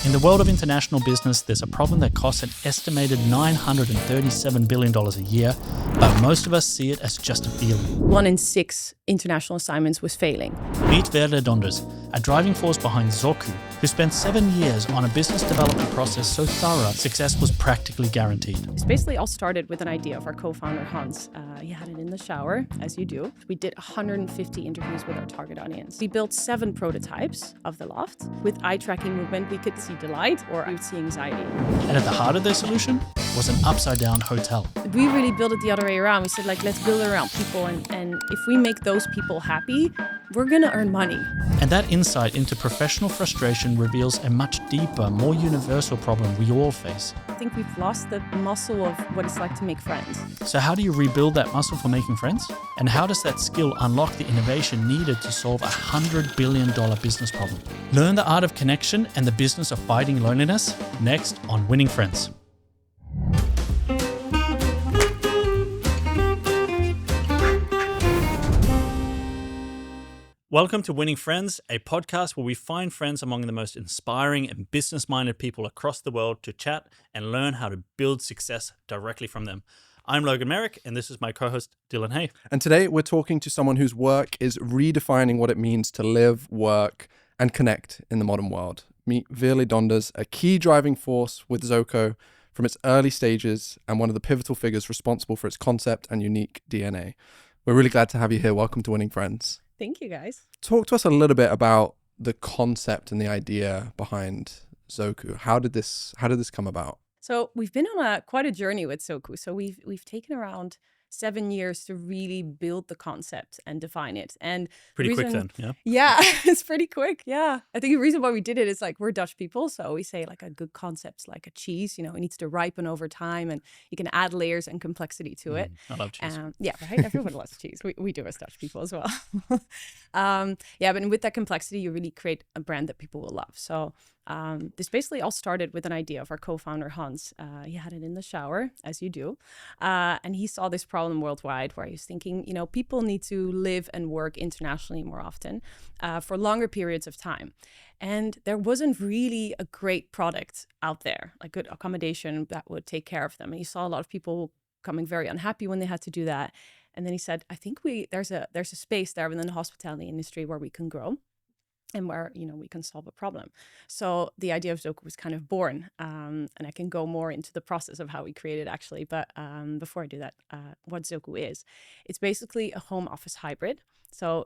In the world of international business, there's a problem that costs an estimated $937 billion a year, but most of us see it as just a feeling. 1 in 6 international assignments was failing. Meet Veerle Donders, a driving force behind Zoku, who spent 7 years on a business development process so thorough, success was practically guaranteed. This basically all started with an idea of our co-founder, Hans. He had it in the shower, as you do. We did 150 interviews with our target audience. We built 7 prototypes of the loft. With eye tracking movement, we could see delight or we would see anxiety. And at the heart of their solution was an upside-down hotel. We really built it the other way around. We said, let's build it around people. And if we make those people happy, we're going to earn money. And that insight into professional frustration reveals a much deeper, more universal problem we all face. I think we've lost the muscle of what it's like to make friends. So how do you rebuild that muscle for making friends? And how does that skill unlock the innovation needed to solve a $100 billion business problem? Learn the art of connection and the business of fighting loneliness next on Winning Friends. Welcome to Winning Friends, a podcast where we find friends among the most inspiring and business-minded people across the world to chat and learn how to build success directly from them. I'm Logan Merrick, and this is my co-host, Dylan Hay. And today we're talking to someone whose work is redefining what it means to live, work, and connect in the modern world. Meet Veerle Donders, a key driving force with Zoku from its early stages and one of the pivotal figures responsible for its concept and unique DNA. We're really glad to have you here. Welcome to Winning Friends. Thank you, guys. Talk to us a little bit about the concept and the idea behind Zoku. How did this come about? So we've been on quite a journey with Zoku. So we've taken around 7 years to really build the concept and define it. And Pretty quick then, yeah? Yeah, it's pretty quick, yeah. I think the reason why we did it is we're Dutch people, so we say a good concept's like a cheese, it needs to ripen over time and you can add layers and complexity to it. I love cheese. Yeah, right? Everyone loves cheese. We do as Dutch people as well. But with that complexity, you really create a brand that people will love. So this basically all started with an idea of our co-founder, Hans. He had it in the shower, as you do. And he saw this problem worldwide where he was thinking, people need to live and work internationally more often for longer periods of time. And there wasn't really a great product out there, like good accommodation that would take care of them. And he saw a lot of people becoming very unhappy when they had to do that. And then he said, I think there's a space there within the hospitality industry where we can grow. And where, we can solve a problem. So the idea of Zoku was kind of born. And I can go more into the process of how we created actually. But before I do that, what Zoku is, it's basically a home office hybrid. So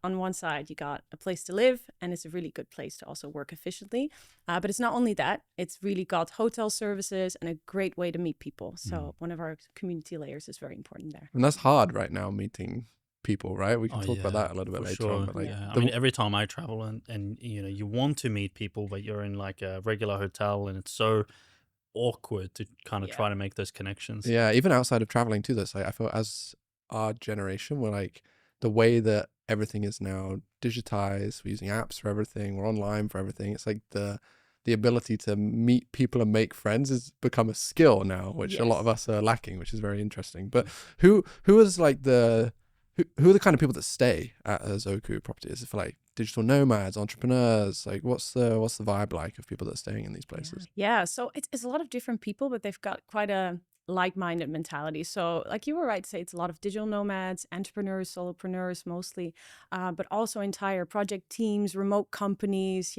on one side, you got a place to live, and it's a really good place to also work efficiently. But it's not only that, it's really got hotel services and a great way to meet people. So one of our community layers is very important there. And that's hard right now, meeting people, right? We can talk about that a little bit later on. But I mean, every time I travel and you want to meet people, but you're in a regular hotel and it's so awkward to kind of try to make those connections. Yeah, even outside of traveling too, that's I feel as our generation, we're the way that everything is now digitized, we're using apps for everything, we're online for everything. It's the ability to meet people and make friends has become a skill now, which a lot of us are lacking, which is very interesting. But who is who are the kind of people that stay at a Zoku property? Is it for digital nomads, entrepreneurs? What's the vibe like of people that are staying in these places? Yeah, so it's a lot of different people, but they've got quite a like-minded mentality. So you were right to say, it's a lot of digital nomads, entrepreneurs, solopreneurs mostly, but also entire project teams, remote companies,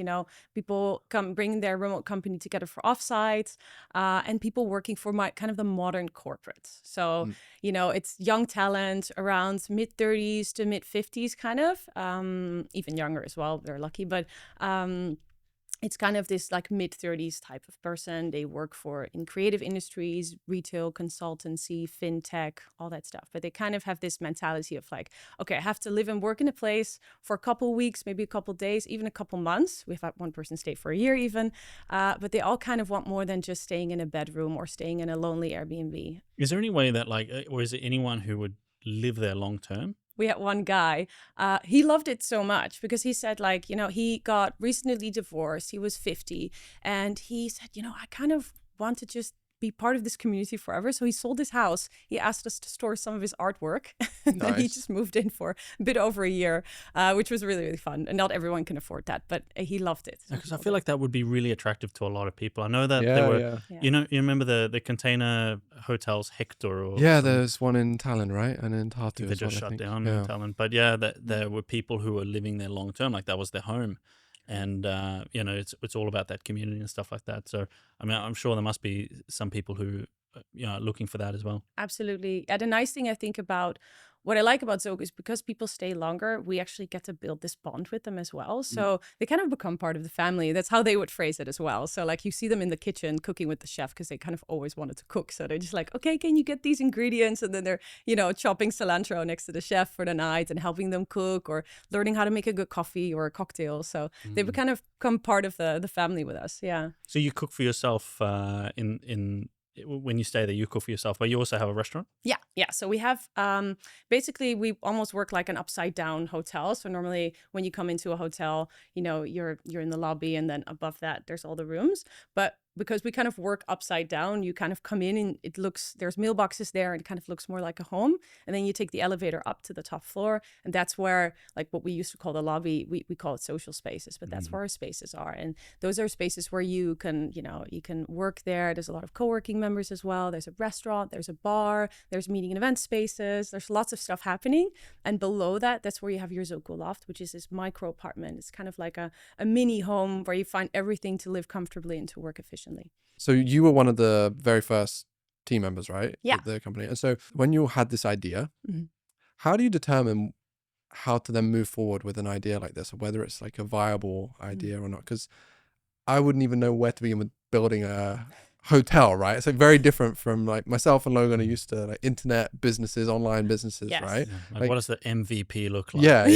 people come bring their remote company together for offsites, and people working for kind of the modern corporate. So, it's young talent around mid-30s to mid-50s kind of, even younger as well, they're lucky, but it's kind of this mid-30s type of person. They work in creative industries, retail, consultancy, fintech, all that stuff. But they kind of have this mentality of okay, I have to live and work in a place for a couple weeks, maybe a couple days, even a couple months. We've had one person stay for a year even. But they all kind of want more than just staying in a bedroom or staying in a lonely Airbnb. Is there any way that or is it anyone who would live there long term? We had one guy, he loved it so much because he said he got recently divorced, he was 50, and he said, I kind of want to just be part of this community forever. So he sold his house. He asked us to store some of his artwork. And then he Nice. just moved in for a bit over a year, which was really, really fun. And not everyone can afford that, but he loved it. Because I feel like that would be really attractive to a lot of people. I know that Yeah, there were, yeah. you know, you remember the container hotels, Hector? Or Yeah, some- there's one in Tallinn, right? And in I Tartu think they as well, just I shut think. down Yeah. in Tallinn. But yeah, there were people who were living there long term, like that was their home. And, you know, it's all about that community and stuff like that. So, I mean, I'm sure there must be some people who, you know, are looking for that as well. Absolutely. And the nice thing I think about what I like about Zoku is because people stay longer, we actually get to build this bond with them as well. So they kind of become part of the family. That's how they would phrase it as well. So like you see them in the kitchen cooking with the chef because they kind of always wanted to cook. So they're just like, okay, can you get these ingredients? And then they're, you know, chopping cilantro next to the chef for the night and helping them cook or learning how to make a good coffee or a cocktail. So they would kind of become part of the family with us. Yeah. So you cook for yourself when you stay there, you cook for yourself, but you also have a restaurant? Yeah. So we have basically we almost work like an upside down hotel. So normally when you come into a hotel, you know, you're in the lobby and then above that there's all the rooms. But because we kind of work upside down, you kind of come in and there's mailboxes there and it kind of looks more like a home. And then you take the elevator up to the top floor. And that's where, like what we used to call the lobby, we call it social spaces, but that's where our spaces are. And those are spaces where you can, you know, you can work there. There's a lot of co-working members as well. There's a restaurant, there's a bar, there's meeting and event spaces. There's lots of stuff happening. And below that, that's where you have your Zoku loft, which is this micro apartment. It's kind of like a mini home where you find everything to live comfortably and to work efficiently. So you were one of the very first team members, right? Yeah. At the company. And so when you had this idea, Mhm. how do you determine how to then move forward with an idea like this, or whether it's like a viable idea or not? Because I wouldn't even know where to begin with building a hotel, right? It's like very different from like myself and Logan are used to like internet businesses, online businesses, Yes. right? Like, Like- what does the MVP look like? Yeah.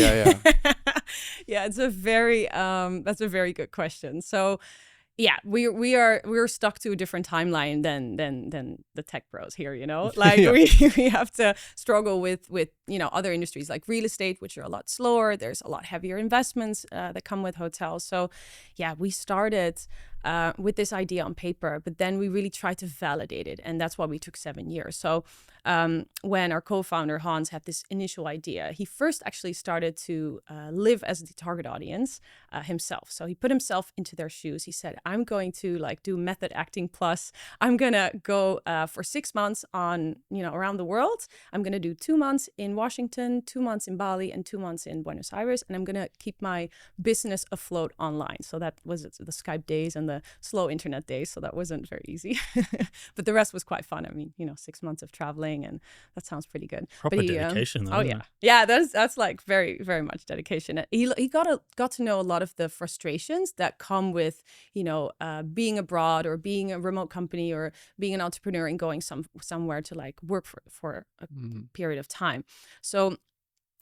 Yeah, it's a very that's a very good question. So yeah, we're stuck to a different timeline than the tech bros here, you know. Like Yeah. we have to struggle with you know other industries like real estate, which are a lot slower. There's a lot heavier investments that come with hotels. So yeah, we started with this idea on paper, but then we really tried to validate it, and that's why we took 7 years. So when our co-founder Hans had this initial idea, he first actually started to live as the target audience himself. So he put himself into their shoes. He said, I'm going to like do method acting plus. I'm gonna go for 6 months on, you know, around the world. I'm gonna do 2 months in Washington, 2 months in Bali, and 2 months in Buenos Aires, and I'm gonna keep my business afloat online. So that was the Skype days and the slow internet days. So that wasn't very easy, but the rest was quite fun. I mean, you know, 6 months of traveling, and that sounds pretty good. Proper But dedication, though. Oh isn't yeah, it? that's like very very much dedication. He got to know a lot of the frustrations that come with, you know, being abroad or being a remote company or being an entrepreneur and going somewhere to like work for a period of time. So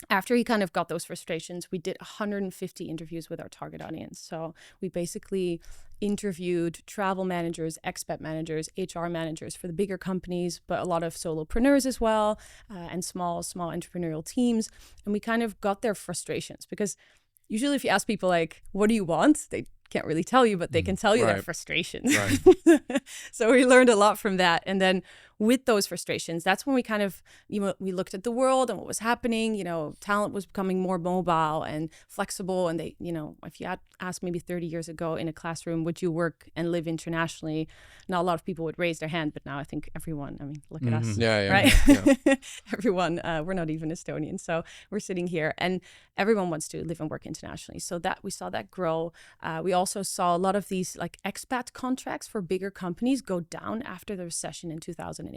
after he kind of got those frustrations, we did 150 interviews with our target audience. So we basically interviewed travel managers, expat managers, HR managers for the bigger companies, but a lot of solopreneurs as well, and small entrepreneurial teams. And we kind of got their frustrations, because usually if you ask people like, what do you want? They can't really tell you, but they can tell you their Right. frustrations. Right. So we learned a lot from that. And then with those frustrations, that's when we kind of, you know, we looked at the world and what was happening. You know, talent was becoming more mobile and flexible. And they, you know, if you had asked maybe 30 years ago in a classroom, would you work and live internationally? Not a lot of people would raise their hand, but now I think everyone, I mean, look at us. Yeah. Right? Yeah. Everyone, we're not even Estonian. So we're sitting here and everyone wants to live and work internationally. So that we saw that grow. We also saw a lot of these like expat contracts for bigger companies go down after the recession in 2008.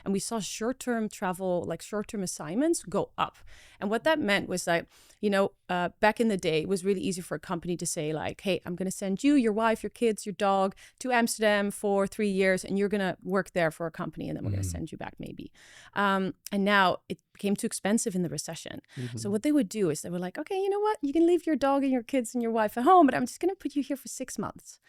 And we saw short-term travel, like short-term assignments go up. And what that meant was that, you know, back in the day, it was really easy for a company to say like, hey, I'm going to send you, your wife, your kids, your dog to Amsterdam for 3 years, and you're going to work there for a company, and then we're going to send you back maybe. And now it became too expensive in the recession. So what they would do is they were like, okay, you know what? You can leave your dog and your kids and your wife at home, but I'm just going to put you here for 6 months.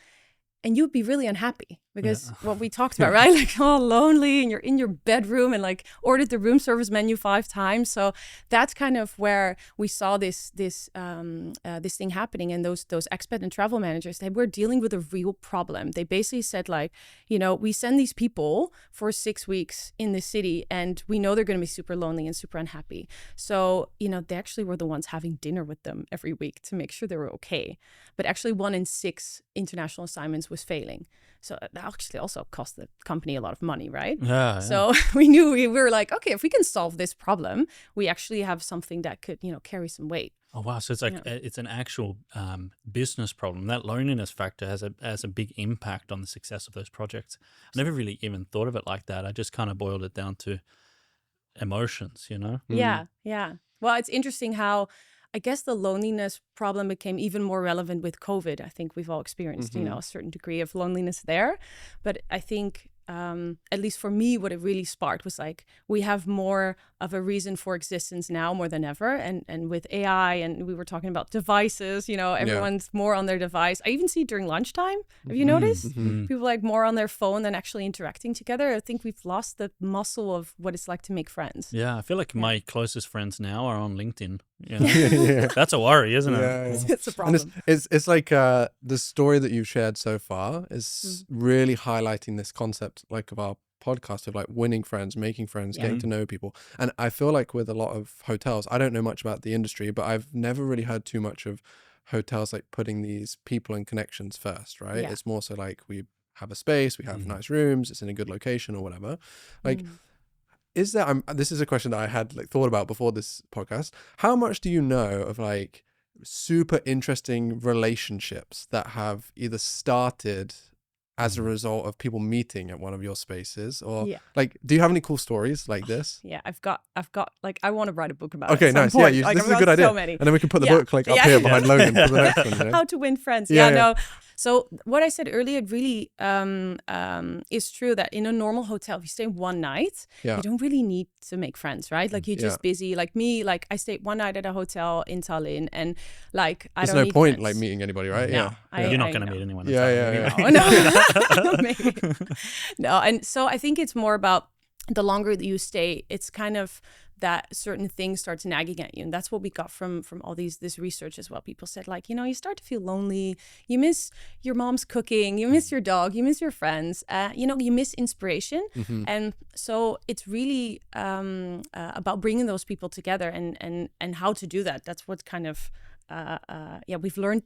And you'd be really unhappy Because what we talked about, right? Like, oh, lonely, and you're in your bedroom and like ordered the room service menu 5 times. So that's kind of where we saw this thing happening. And those expat and travel managers, they were dealing with a real problem. They basically said like, we send these people for 6 weeks in the city and we know they're going to be super lonely and super unhappy. So, they actually were the ones having dinner with them every week to make sure they were okay. But actually 1 in 6 international assignments was failing. So that actually also cost the company a lot of money, right? Yeah. So we knew we were like, okay, if we can solve this problem, we actually have something that could, carry some weight. Oh wow! So it's like it's an actual business problem. That loneliness factor has a big impact on the success of those projects. I never really even thought of it like that. I just kind of boiled it down to emotions, Yeah. Well, it's interesting how I guess the loneliness problem became even more relevant with COVID. I think we've all experienced, a certain degree of loneliness there. But I think, at least for me, what it really sparked was like, we have more of a reason for existence now more than ever. And with AI, and we were talking about devices, everyone's more on their device. I even see it during lunchtime. Have you noticed? People like more on their phone than actually interacting together. I think we've lost the muscle of what it's like to make friends. Yeah, I feel like my closest friends now are on LinkedIn. That's a worry, isn't it? Yeah. It's a problem. And it's like the story that you've shared so far is really highlighting this concept like of our podcast of like winning friends, making friends, getting to know people. And I feel like with a lot of hotels, I don't know much about the industry, but I've never really heard too much of hotels like putting these people and connections first, right? It's more so like we have a space, we have nice rooms, it's in a good location or whatever. Like is there this is a question that I had like thought about before this podcast. How much do you know of like super interesting relationships that have either started as a result of people meeting at one of your spaces, or like, do you have any cool stories like this? Yeah, I've got like, I want to write a book about it. Okay, nice. Point. Yeah, like, this is a good idea. So many. And then we can put the book like up here behind Logan for the next one. How to win friends. No. So what I said earlier, it really is true that in a normal hotel, if you stay 1 night, you don't really need to make friends, right? Like you're just busy. Like me, like I stayed 1 night at a hotel in Tallinn, and like I There's don't no need point friends. like meeting anybody, right? No, you're not going to meet anyone. Yeah. No, maybe. No, and so I think it's more about the longer that you stay, it's kind of that certain things starts nagging at you, and that's what we got from all this research as well. People said like, you start to feel lonely, you miss your mom's cooking, you miss your dog, you miss your friends, you miss inspiration. And so it's really about bringing those people together and how to do that. That's what's kind of we've learned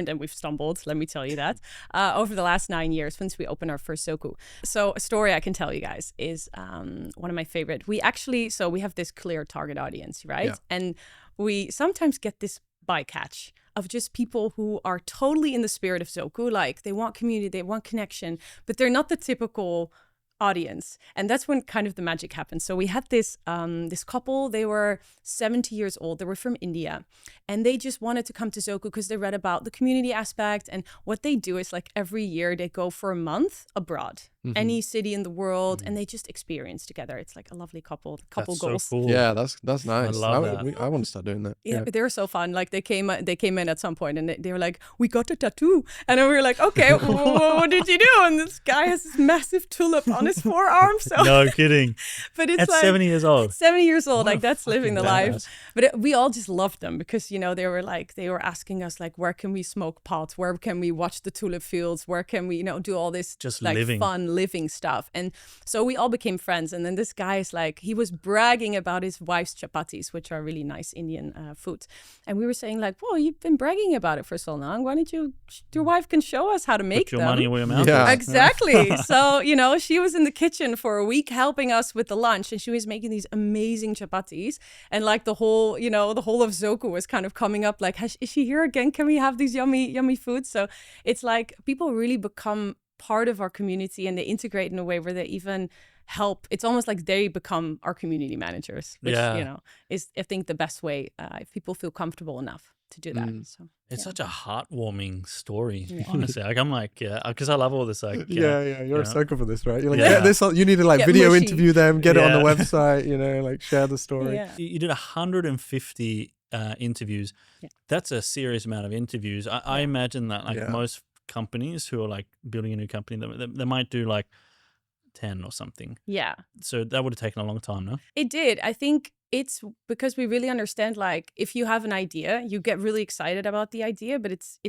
and we've stumbled, let me tell you that, over the last 9 years since we opened our first Zoku. So a story I can tell you guys is one of my favorite. We have this clear target audience, right? And we sometimes get this bycatch of just people who are totally in the spirit of Zoku, like they want community, they want connection, but they're not the typical audience. And that's when kind of the magic happened. So we had this couple, they were 70 years old, they were from India, and they just wanted to come to Zoku because they read about the community aspect. And what they do is like every year they go for a month abroad, any city in the world, and they just experience together. It's like a lovely couple That's goals. So cool. Yeah, that's nice. I love that. I want to start doing that. Yeah, but they were so fun. Like they came in at some point and they were like, we got a tattoo. And then we were like, okay, what did you do? And this guy has this massive tulip on his forearm. So No kidding. But it's At like 70 years old. 70 years old, What like a that's living the fucking life. badass. But we all just loved them because, they were asking us like, where can we smoke pot? Where can we watch the tulip fields? Where can we, do all this Just like living. fun living stuff? And so we all became friends. And then this guy is like, he was bragging about his wife's chapatis, which are really nice Indian food. And we were saying like, well, you've been bragging about it for so long. Why don't your wife can show us how to make Put your them? money where your mouth Yeah. is. Exactly. So, she was in the kitchen for a week helping us with the lunch, and she was making these amazing chapatis. And like the whole of Zoku was kind of coming up like, is she here again? Can we have these yummy foods? So it's like people really become part of our community and they integrate in a way where they even help. It's almost like they become our community managers, which, is I think the best way if people feel comfortable enough to do that. So It's such a heartwarming story, honestly. Like I'm like, because I love all this. Like, You're a sucker for this, right? You're like, Yeah. get this. You need to like Get video mushy. interview them, get it on the Yeah. website. Like share the story. yeah. You did 150 interviews. Yeah. That's a serious amount of interviews. I imagine that like Yeah. most companies who are like building a new company, they might do like 10 or something. Yeah. So that would have taken a long time, no? It did. I think it's because we really understand, like, if you have an idea, you get really excited about the idea, but it's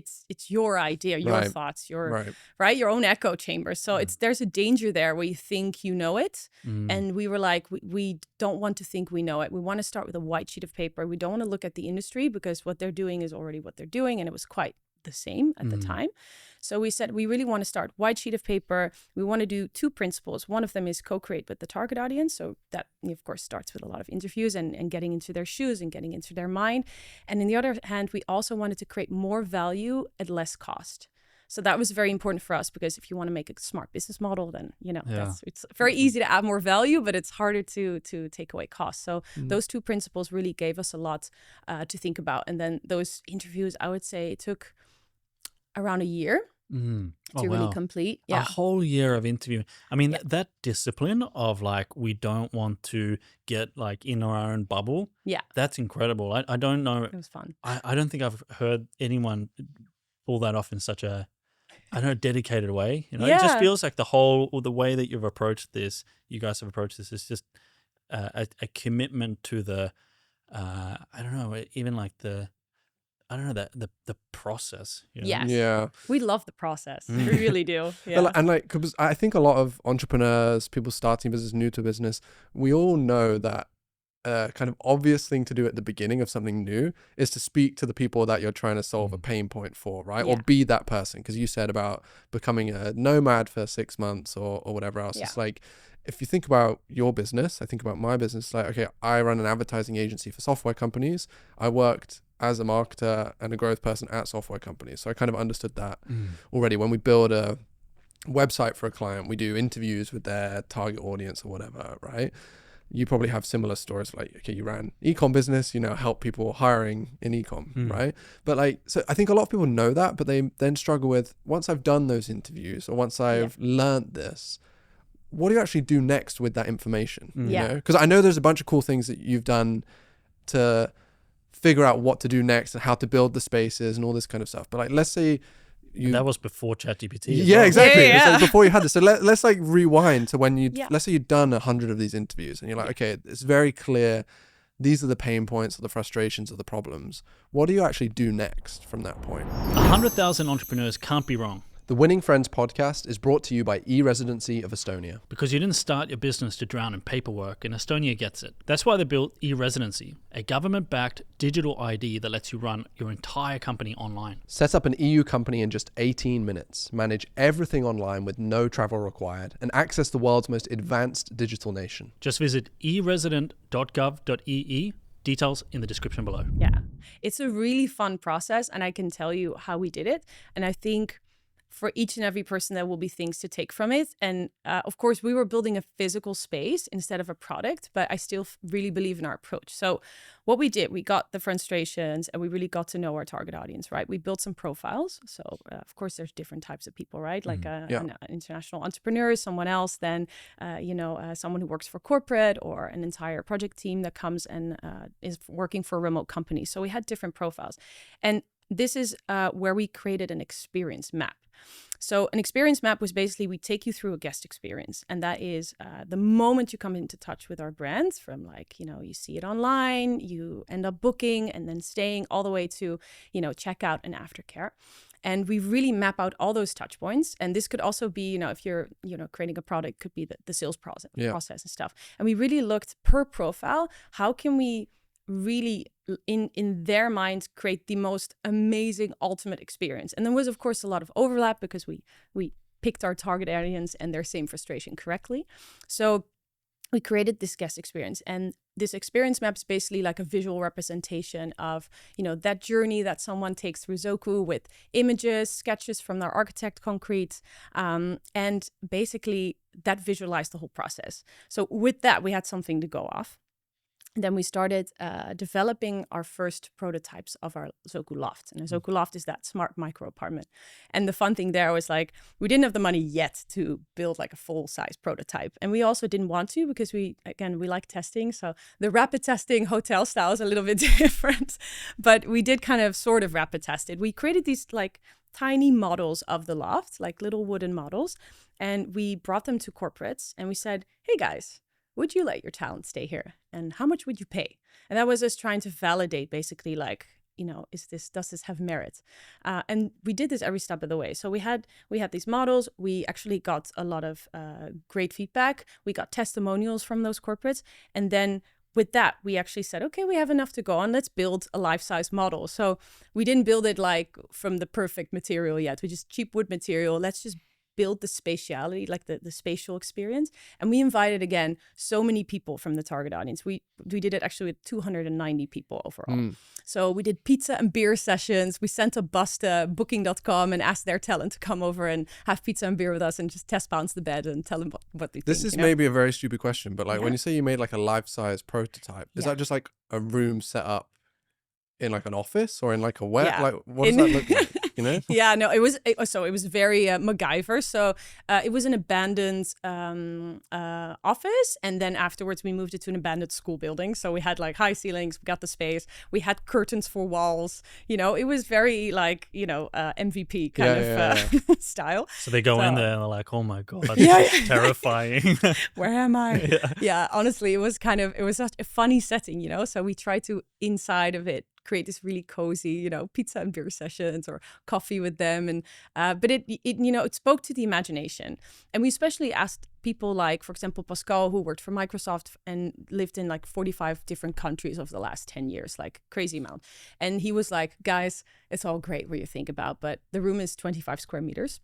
your idea, your Right. thoughts, your Right. your own echo chamber. So there's a danger there where you think you know it. Mm. And we were like, we don't want to think we know it. We want to start with a white sheet of paper. We don't want to look at the industry because what they're doing is already what they're doing. And it was quite the same at the time. So we said, we really want to start white sheet of paper. We want to do 2 principles. One of them is co-create with the target audience. So that, of course, starts with a lot of interviews and getting into their shoes and getting into their mind. And on the other hand, we also wanted to create more value at less cost. So that was very important for us, because if you want to make a smart business model, then, it's very easy to add more value, but it's harder to take away costs. So those 2 principles really gave us a lot to think about. And then those interviews, I would say, it took around a year to really complete. A whole year of interviewing. I mean, that discipline of like, we don't want to get like in our own bubble. Yeah. That's incredible. I don't know. It was fun. I don't think I've heard anyone pull that off in such a, I don't know, dedicated way. You know, it just feels like the way that you've approached this, you guys have approached this, is just a commitment to the, I don't know, even like the process. You know? Yes. Yeah. We love the process. We really do. Yeah. And like, because I think a lot of entrepreneurs, people starting business, new to business, we all know that kind of obvious thing to do at the beginning of something new is to speak to the people that you're trying to solve a pain point for, right? Or be that person. Because you said about becoming a nomad for 6 months or whatever else. It's like, if you think about your business, I think about my business, like, okay, I run an advertising agency for software companies. I worked as a marketer and a growth person at software companies. So I kind of understood that already. When we build a website for a client, we do interviews with their target audience or whatever, right? You probably have similar stories, like, okay, you ran e-com business, help people hiring in e-com, right? But like, so I think a lot of people know that, but they then struggle with, once I've done those interviews or once I've learned this, what do you actually do next with that information? You know? Because I know there's a bunch of cool things that you've done to figure out what to do next and how to build the spaces and all this kind of stuff. But like, let's say that was before ChatGPT. Yeah, exactly. It's like before you had this. So let's like rewind to when let's say you've done 100 of these interviews and you're like, okay, it's very clear. These are the pain points or the frustrations or the problems. What do you actually do next from that point? 100,000 entrepreneurs can't be wrong. The Winning Friends podcast is brought to you by eResidency of Estonia. Because you didn't start your business to drown in paperwork, and Estonia gets it. That's why they built eResidency, a government-backed digital ID that lets you run your entire company online. Set up an EU company in just 18 minutes, manage everything online with no travel required, and access the world's most advanced digital nation. Just visit eresident.gov.ee. Details in the description below. Yeah, it's a really fun process, and I can tell you how we did it. And I think for each and every person, there will be things to take from it. And of course, we were building a physical space instead of a product, but I still really believe in our approach. So what we did, we got the frustrations and we really got to know our target audience, right? We built some profiles. So of course, there's different types of people, right? Like an international entrepreneur, someone else, then, someone who works for corporate, or an entire project team that comes and is working for a remote company. So we had different profiles. And this is where we created an experience map. So an experience map was basically, we take you through a guest experience. And that is the moment you come into touch with our brands, from like, you see it online, you end up booking and then staying, all the way to, checkout and aftercare. And we really map out all those touch points. And this could also be, if you're, creating a product, could be the sales process and stuff. And we really looked per profile, how can we really in their minds create the most amazing ultimate experience. And there was of course a lot of overlap because we picked our target audience and their same frustration correctly. So we created this guest experience, and this experience map is basically like a visual representation of that journey that someone takes through Zoku, with images, sketches from their architect concrete, and basically that visualized the whole process. So with that, we had something to go off. then we started developing our first prototypes of our Zoku loft. And a Zoku loft is that smart micro apartment. And the fun thing there was like, we didn't have the money yet to build like a full size prototype. And we also didn't want to because we like testing. So the rapid testing hotel style is a little bit different, but we did kind of sort of rapid test it. We created these like tiny models of the loft, like little wooden models. And we brought them to corporates and we said, hey guys, would you let your talent stay here? And how much would you pay? And that was us trying to validate basically like, you know, does this have merit? And we did this every step of the way. So we had these models. We actually got a lot of great feedback. We got testimonials from those corporates. And then with that, we actually said, okay, we have enough to go on. Let's build a life-size model. So we didn't build it like from the perfect material yet. We just cheap wood material. Let's just build the spatiality, like the spatial experience. And we invited, again, so many people from the target audience. We did it actually with 290 people overall. So we did pizza and beer sessions. We sent a bus to booking.com and asked their talent to come over and have pizza and beer with us and just test bounce the bed and tell them what they think. This is maybe a very stupid question, but like when you say you made like a life-size prototype, is that just like a room set up in like an office or in like a web? Like what does that look like? You know? Yeah, no, it was very MacGyver. So it was an abandoned office, and then afterwards we moved it to an abandoned school building. So we had like high ceilings, we got the space, we had curtains for walls. You know, it was very like MVP kind of style. So they go in there and they're like, oh my god, this is terrifying. Where am I? Yeah, honestly, it was such a funny setting, you know. So we tried to inside of it create this really cozy, pizza and beer sessions or coffee with them. And but it spoke to the imagination. And we especially asked people like, for example, Pascal, who worked for Microsoft and lived in like 45 different countries over the last 10 years, like crazy amount. And he was like, guys, it's all great what you think about, but the room is 25 square meters.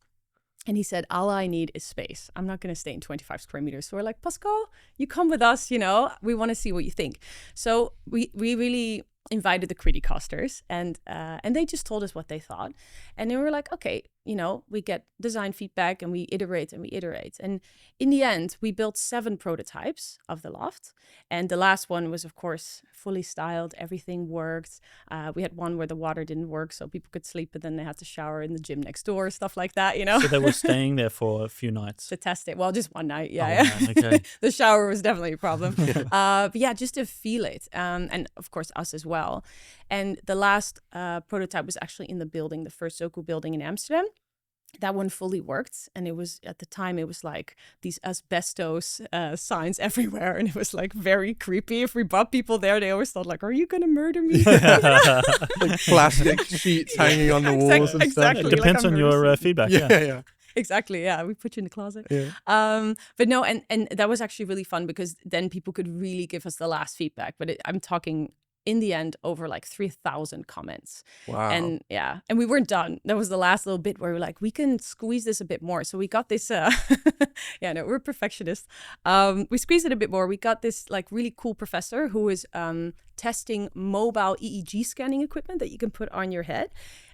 And he said, all I need is space. I'm not going to stay in 25 square meters. So we're like, Pascal, you come with us, we want to see what you think. So we really invited the Criticasters and they just told us what they thought. And then we were like, okay, we get design feedback and we iterate. And in the end, we built 7 prototypes of the loft. And the last one was, of course, fully styled. Everything worked. We had one where the water didn't work, so people could sleep, but then they had to shower in the gym next door, stuff like that, So they were staying there for a few nights? To test it. Well, just one night, yeah. Okay. The shower was definitely a problem. But yeah, just to feel it. And of course, us as well. And the last prototype was actually in the building, the first Zoku building in Amsterdam. That one fully worked. And it was, at the time, it was like these asbestos signs everywhere. And it was like very creepy. If we brought people there, they always thought like, are you going to murder me? Like plastic sheets hanging on the walls and stuff. It depends on your feedback. Yeah. Exactly. Yeah. We put you in the closet. Yeah. But no, and that was actually really fun because then people could really give us the last feedback. But I'm talking in the end over like 3,000 comments. Wow. And yeah, and we weren't done. That was the last little bit where we're like, we can squeeze this a bit more. So we got this, we're perfectionists. We squeezed it a bit more. We got this like really cool professor who is testing mobile EEG scanning equipment that you can put on your head.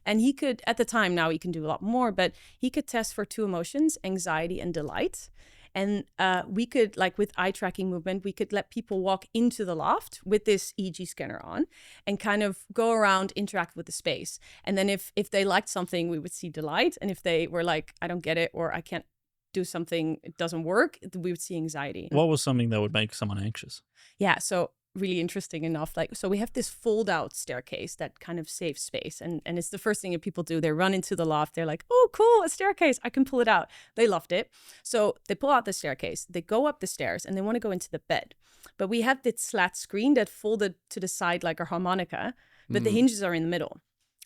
And he could, at the time, now he can do a lot more, but he could test for 2 emotions, anxiety and delight. And we could, like with eye tracking movement, we could let people walk into the loft with this EEG scanner on and kind of go around, interact with the space. And then if they liked something, we would see delight. And if they were like, I don't get it, or I can't do something, it doesn't work, we would see anxiety. What was something that would make someone anxious? Yeah, so really interesting enough, so we have this fold out staircase that kind of saves space, and it's the first thing that people do. They run into the loft, they're like, oh cool, a staircase, I can pull it out. They loved it. So they pull out the staircase, they go up the stairs, and they want to go into the bed, but we have this slat screen that folded to the side like a harmonica, but the hinges are in the middle,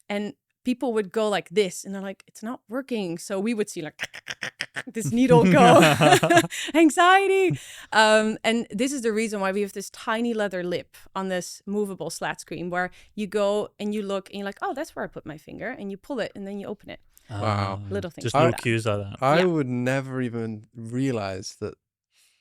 and people would go like this and they're like, it's not working. So we would see like this needle go, anxiety. And this is the reason why we have this tiny leather lip on this movable slat screen where you go and you look and you're like, oh, that's where I put my finger, and you pull it and then you open it. Wow. Little things. Just little cues like that. I would never even realize that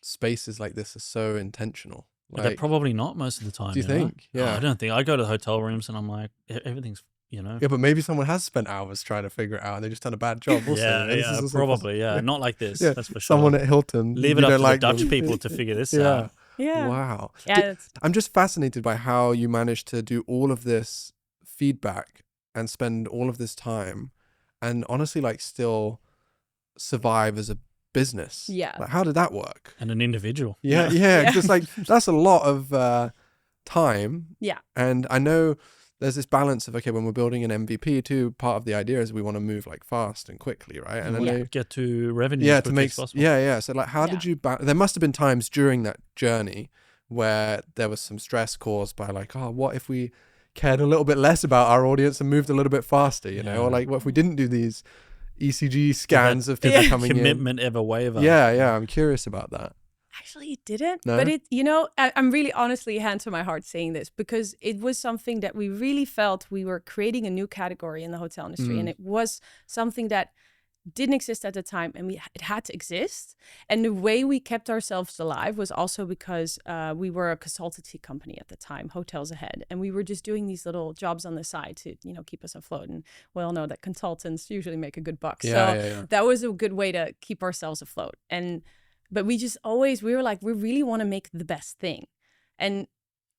spaces like this are so intentional. Like, they're probably not most of the time. Do you think? Yeah. I don't think. I go to the hotel rooms and I'm like, everything's, Yeah, but maybe someone has spent hours trying to figure it out and they just done a bad job also. Probably, Not like this, that's for sure. Someone at Hilton, leave it up to the Dutch people to figure this out. Yeah. Wow. Yeah. I'm just fascinated by how you managed to do all of this feedback and spend all of this time and honestly like still survive as a business. Yeah. Like, how did that work? And an individual. Yeah. Yeah. Just like that's a lot of time. Yeah. And I know there's this balance of, okay, when we're building an MVP too, part of the idea is we want to move like fast and quickly, right? And I know, Get to revenue yeah, as to quickly make, as possible. yeah. So like, how did you, there must have been times during that journey where there was some stress caused by like, oh, what if we cared a little bit less about our audience and moved a little bit faster, you know? Or like, what if we didn't do these ECG scans of people coming Commitment ever waver. Yeah. I'm curious about that. Actually, it didn't. No? But I'm really honestly, hand to my heart saying this, because it was something that we really felt we were creating a new category in the hotel industry. And it was something that didn't exist at the time, and it had to exist. And the way we kept ourselves alive was also because we were a consultancy company at the time, Hotels Ahead, and we were just doing these little jobs on the side to keep us afloat. And we all know that consultants usually make a good buck. So that was a good way to keep ourselves afloat. But we just we were like, we really want to make the best thing. And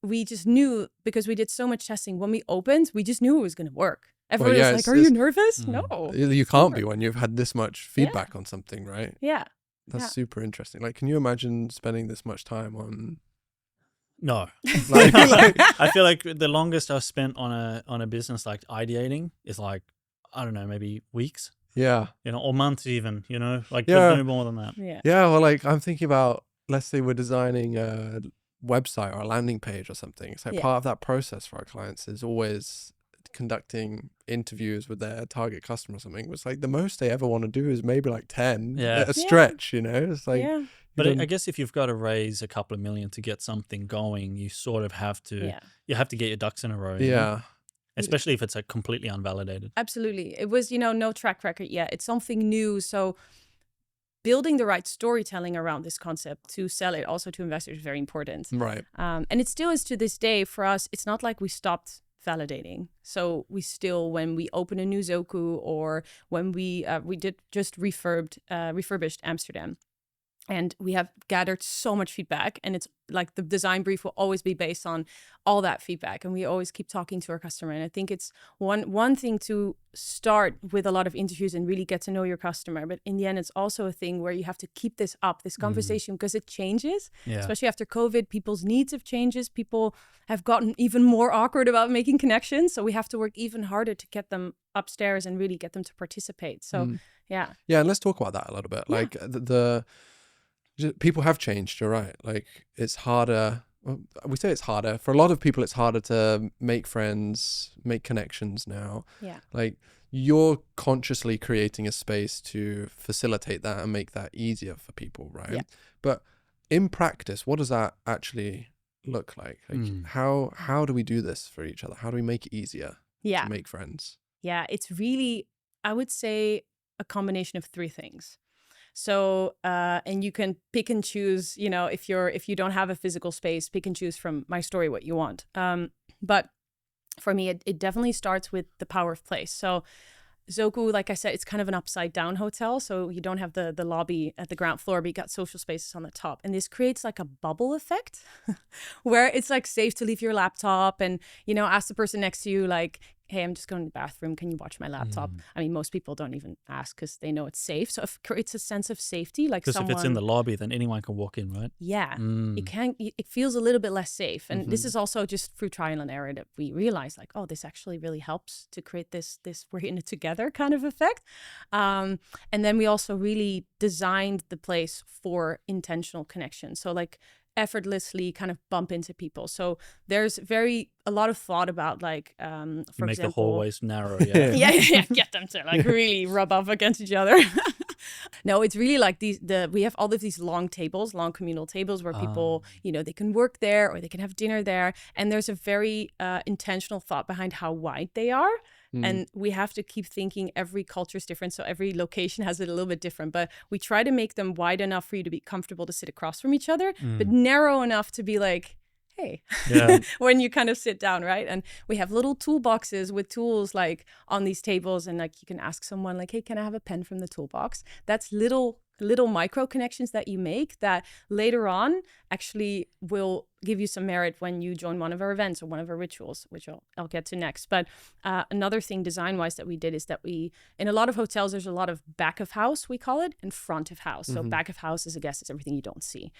we just knew, because we did so much testing, when we opened, we just knew it was going to work. Everyone was like, are you nervous? No. You can't be when you've had this much feedback on something, right? Yeah. That's super interesting. Like, can you imagine spending this much time on... No. Like, I feel like the longest I've spent on a business like ideating is like, I don't know, maybe weeks. Yeah. Or months even, like Yeah. no more than that. Yeah. Yeah, well, like, I'm thinking about, let's say we're designing a website or a landing page or something. It's like part of that process for our clients is always conducting interviews with their target customer or something. It's like the most they ever want to do is maybe like 10 at a stretch, It's like... Yeah. But I guess if you've got to raise a couple of million to get something going, you sort of have to, you have to get your ducks in a row. Yeah. Especially if it's like completely unvalidated. Absolutely. It was, no track record yet. It's something new. So building the right storytelling around this concept to sell it also to investors is very important. Right. And it still is to this day for us. It's not like we stopped validating. So we still, when we open a new Zoku, or when we did just refurbished Amsterdam, and we have gathered so much feedback, and it's like the design brief will always be based on all that feedback, and we always keep talking to our customer. And I think it's one thing to start with a lot of interviews and really get to know your customer, but in the end it's also a thing where you have to keep this up, this conversation, because it changes, especially after COVID. People's needs have changes. People have gotten even more awkward about making connections, so we have to work even harder to get them upstairs and really get them to participate. So yeah, and let's talk about that a little bit. Like the people have changed, you're right. Like, it's harder. Well, we say it's harder. For a lot of people, it's harder to make friends, make connections now. Yeah. Like, you're consciously creating a space to facilitate that and make that easier for people, right? Yeah. But in practice, what does that actually look like? Like, how do we do this for each other? How do we make it easier to make friends? Yeah, it's really, I would say, a combination of three things. So, and you can pick and choose, if you don't have a physical space, pick and choose from my story what you want. But for me, it definitely starts with the power of place. So Zoku, like I said, it's kind of an upside down hotel. So you don't have the lobby at the ground floor, but you got social spaces on the top. And this creates like a bubble effect where it's like safe to leave your laptop and, ask the person next to you, like, hey, I'm just going to the bathroom. Can you watch my laptop? I mean, most people don't even ask because they know it's safe. So it creates a sense of safety. Like, because if it's in the lobby, then anyone can walk in, right? Yeah, it feels a little bit less safe. And this is also just through trial and error that we realize, like, oh, this actually really helps to create this we're in it together kind of effect. And then we also really designed the place for intentional connection. So like effortlessly kind of bump into people. So there's a lot of thought about, like, for example, make the hallways narrow. Get them to like really rub up against each other. No, it's really like we have all of these long tables, long communal tables where people, they can work there or they can have dinner there. And there's a very intentional thought behind how wide they are. And we have to keep thinking every culture is different. So every location has it a little bit different, but we try to make them wide enough for you to be comfortable to sit across from each other, but narrow enough to be like, hey, when you kind of sit down, right? And we have little toolboxes with tools like on these tables, and like you can ask someone like, hey, can I have a pen from the toolbox? That's little little micro connections that you make that later on actually will give you some merit when you join one of our events or one of our rituals, which I'll get to next. But another thing design-wise that we did is that in a lot of hotels, there's a lot of back of house, we call it, and front of house. So back of house as a guest is everything you don't see.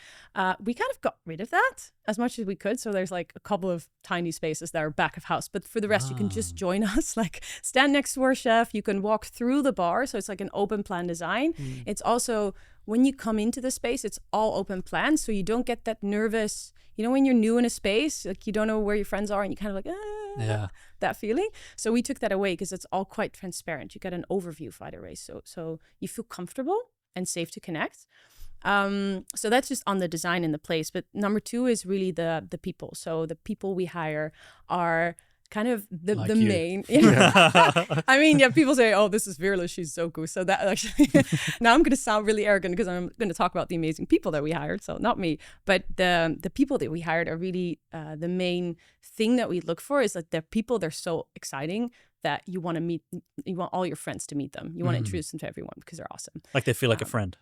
We kind of got rid of that as much as we could. So there's like a couple of tiny spaces that are back of house, but for the rest, you can just join us, like stand next to our chef. You can walk through the bar. So it's like an open plan design. It's also, when you come into the space, it's all open plan. So you don't get that nervous, when you're new in a space, like you don't know where your friends are and you kind of like, that feeling. So we took that away because it's all quite transparent. You get an overview of either race. So you feel comfortable and safe to connect. So that's just on the design and the place. But number 2 is really the people. So the people we hire are kind of the main. I mean, people say, oh, this is Veerle, she's Zoku. So that actually, now I'm going to sound really arrogant because I'm going to talk about the amazing people that we hired. So not me, but the people that we hired are really the main thing that we look for is that they're people, they're so exciting that you want to meet, you want all your friends to meet them. You want to introduce them to everyone because they're awesome. Like they feel like a friend.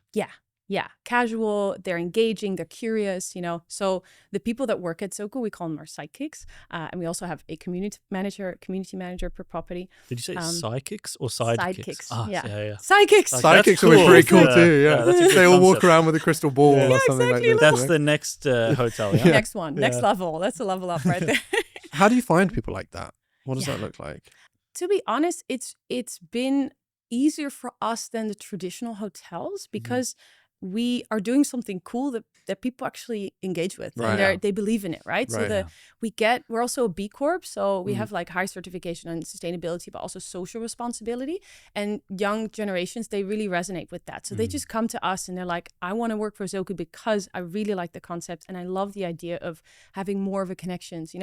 Yeah, casual, they're engaging, they're curious, So the people that work at Zoku, we call them our sidekicks. And we also have a community manager per property. Did you say sidekicks or sidekicks? Yeah. Sidekicks Sidekicks. are pretty cool too, yeah. That's a good they all walk concept. around with a crystal ball or something exactly. like that. That's the next hotel, yeah? Next one, next level. That's a level up right there. How do you find people like that? What does that look like? To be honest, it's been easier for us than the traditional hotels because we are doing something cool that people actually engage with and they believe in it, right? So we're also a B Corp, so we have like high certification on sustainability, but also social responsibility. And young generations, they really resonate with that. So they just come to us and they're like, I want to work for Zoku because I really like the concept and I love the idea of having more of a connections.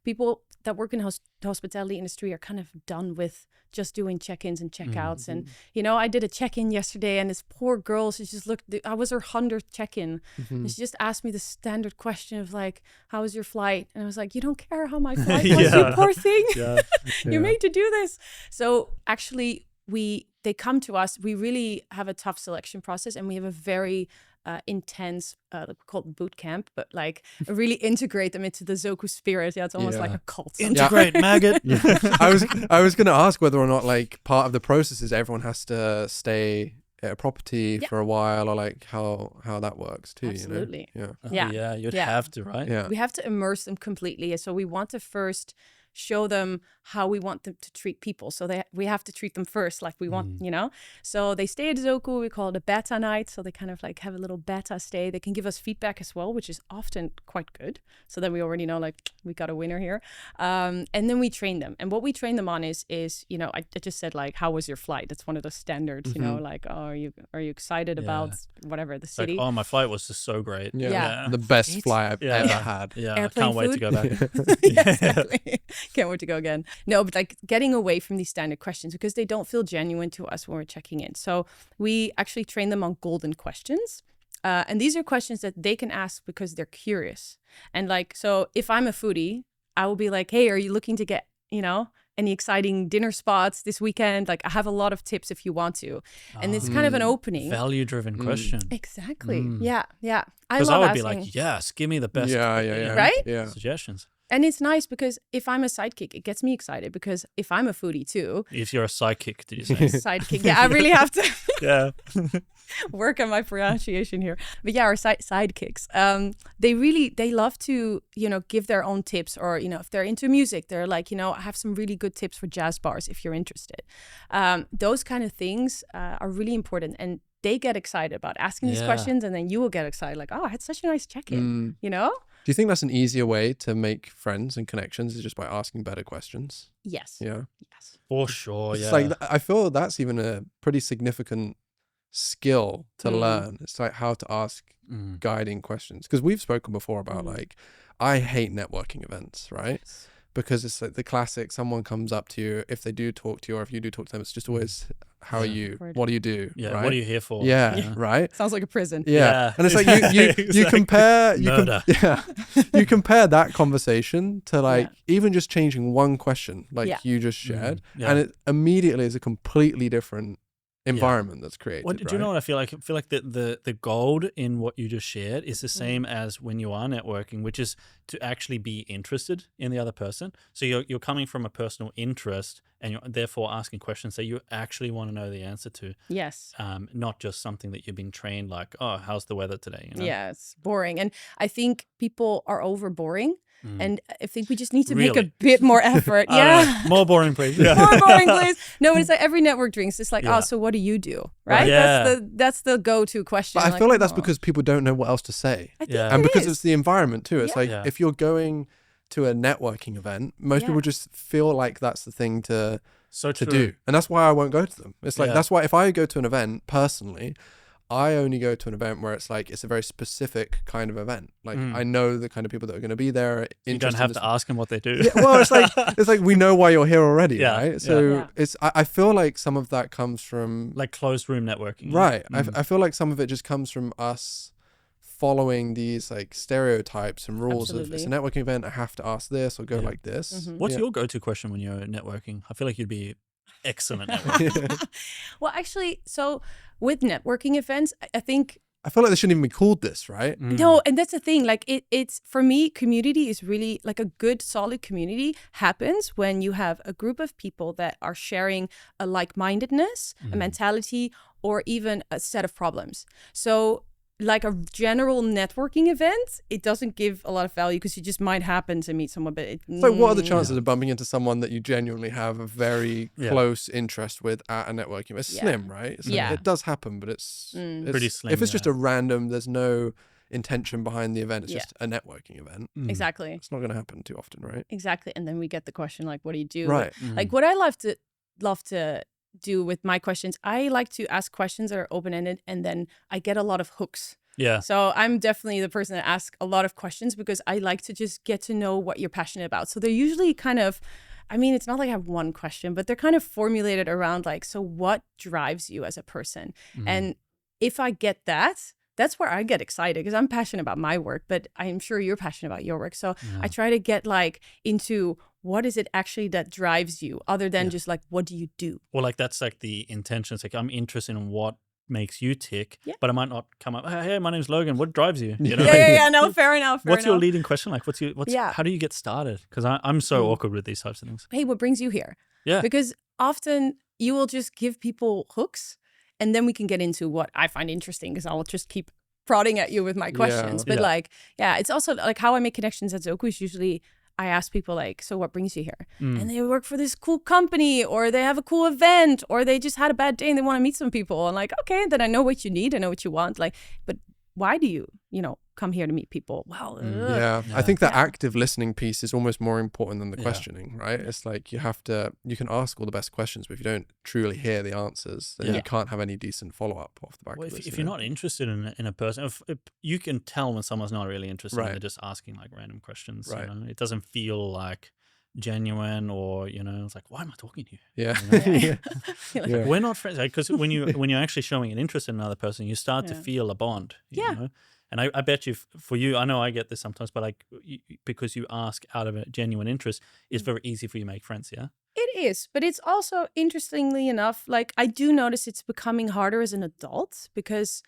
People that work in the hospitality industry are kind of done with just doing check-ins and check-outs. And, I did a check-in yesterday and this poor girl, she just looked, I was her 100th check-in. And she just asked me the standard question of like, how was your flight? And I was like, you don't care how my flight was, you poor thing. You're made to do this. So actually, they come to us. We really have a tough selection process and we have a very intense, called boot camp, but like really integrate them into the Zoku spirit. Yeah, it's almost like a cult. Integrate, maggot. I was going to ask whether or not like part of the process is everyone has to stay at a property for a while, or like how that works too. Absolutely. You'd have to, right? Yeah, we have to immerse them completely. So we want to first show them how we want them to treat people. So we have to treat them first like we want, So they stay at Zoku. We call it a beta night. So they kind of like have a little beta stay. They can give us feedback as well, which is often quite good. So then we already know like we got a winner here. And then we train them. And what we train them on is I just said like, how was your flight? That's one of those standards, like, oh, are you excited about whatever the city? Like, oh, my flight was just so great. Yeah. The best flight I've ever had. Yeah, Airplane I can't wait to go back. Exactly. Can't wait to go again. No, but like getting away from these standard questions because they don't feel genuine to us when we're checking in. So we actually train them on golden questions. And these are questions that they can ask because they're curious. And like, so if I'm a foodie, I will be like, hey, are you looking to get, any exciting dinner spots this weekend? Like I have a lot of tips if you want to. And it's kind of an opening. Value-driven question. Exactly. Yeah. Because I would be like, yes, give me the best right? suggestions. And it's nice because if I'm a sidekick, it gets me excited because if I'm a foodie too. If you're a sidekick, did you say? Sidekick. Yeah, I really have to work on my pronunciation here. But yeah, our sidekicks, they love to, give their own tips or, if they're into music, they're like, I have some really good tips for jazz bars if you're interested. Those kind of things are really important. And they get excited about asking these questions and then you will get excited like, oh, I had such a nice check-in, Do you think that's an easier way to make friends and connections is just by asking better questions? Yes. Yeah. Yes. For sure, It's like, I feel that's even a pretty significant skill to learn. It's like how to ask guiding questions. Because we've spoken before about like, I hate networking events, right? Yes. Because it's like the classic, someone comes up to you, if they do talk to you or if you do talk to them, it's just always, how are you? What do you do? Yeah, right? What are you here for? Yeah. Right? Sounds like a prison. Yeah. And it's like you compare you compare that conversation to like even just changing one question like you just shared and it immediately is a completely different environment that's created. Do you know what I feel like? I feel like the gold in what you just shared is the same as when you are networking, which is to actually be interested in the other person. So you're coming from a personal interest, and you're therefore asking questions that you actually want to know the answer to. Yes. Not just something that you've been trained like, oh, how's the weather today? You know? Yeah, it's boring. And I think people are over boring. And I think we just need to make a bit more effort. Yeah. More boring, please. Yeah. More boring, please. No, but it's like every network drinks. It's like, oh, so what do you do? Right? Yeah. That's the go-to question. But I feel like that's because people don't know what else to say. I think And because it's the environment too. It's like Yeah. if you're going to a networking event, most people just feel like that's the thing to do. And that's why I won't go to them. It's like, that's why if I go to an event personally, I only go to an event where it's like, it's a very specific kind of event. Like I know the kind of people that are going to be there. You don't have to ask them what they do. Yeah, well, it's like we know why you're here already, right? So Yeah. I feel like some of that comes from like closed room networking. Right. I feel like some of it just comes from us following these like stereotypes and rules of it's a networking event, I have to ask this or go like this. What's your go-to question when you're networking? I feel like you'd be excellent at networking. Well, actually, so with networking events, I think I feel like they shouldn't even be called this, right? no, and that's the thing. Like it's for me, community is really like a good, solid community happens when you have a group of people that are sharing a like-mindedness, a mentality, or even a set of problems. So like a general networking event, it doesn't give a lot of value because you just might happen to meet someone. But So what are the chances of bumping into someone that you genuinely have a very close interest with at a networking event? It's slim, right? So it does happen, but it's pretty slim. If it's just a random, there's no intention behind the event. It's just a networking event. Exactly. It's not going to happen too often, right? Exactly. And then we get the question like, what do you do? Right. Like what I love to do with my questions, I like to ask questions that are open-ended, and then I get a lot of hooks. Yeah. So I'm definitely the person that asks a lot of questions because I like to just get to know what you're passionate about. So they're usually kind of, I mean, it's not like I have one question, but they're kind of formulated around like, so what drives you as a person? And if I get that, that's where I get excited because I'm passionate about my work, but I'm sure you're passionate about your work. So I try to get like into what is it actually that drives you other than just like, what do you do? Well, like that's like the intention. It's like I'm interested in what makes you tick, but I might not come up, hey, my name's Logan. What drives you? You know? Yeah. No, fair enough. What's your leading question? Like, how do you get started? Because I'm so awkward with these types of things. Hey, what brings you here? Yeah. Because often you will just give people hooks and then we can get into what I find interesting because I'll just keep prodding at you with my questions. But like, it's also like how I make connections at Zoku is usually I ask people like, so what brings you here? And they work for this cool company or they have a cool event or they just had a bad day and they want to meet some people. And like, okay, then I know what you need. I know what you want. Like, but why do you come here to meet people? Well, I think the active listening piece is almost more important than the questioning, right? It's like you can ask all the best questions, but if you don't truly hear the answers, then you can't have any decent follow-up off the back of this. If you're not interested in a person, if you can tell when someone's not really interested and they're just asking like random questions, you know? It doesn't feel like genuine or it's like, why am I talking to you? Yeah. We're not friends because when you're actually showing an interest in another person, you start to feel a bond. You know? And I bet you, for you, I know I get this sometimes, but like because you ask out of a genuine interest, it's very easy for you to make friends. Yeah, it is, but it's also interestingly enough, like I do notice it's becoming harder as an adult because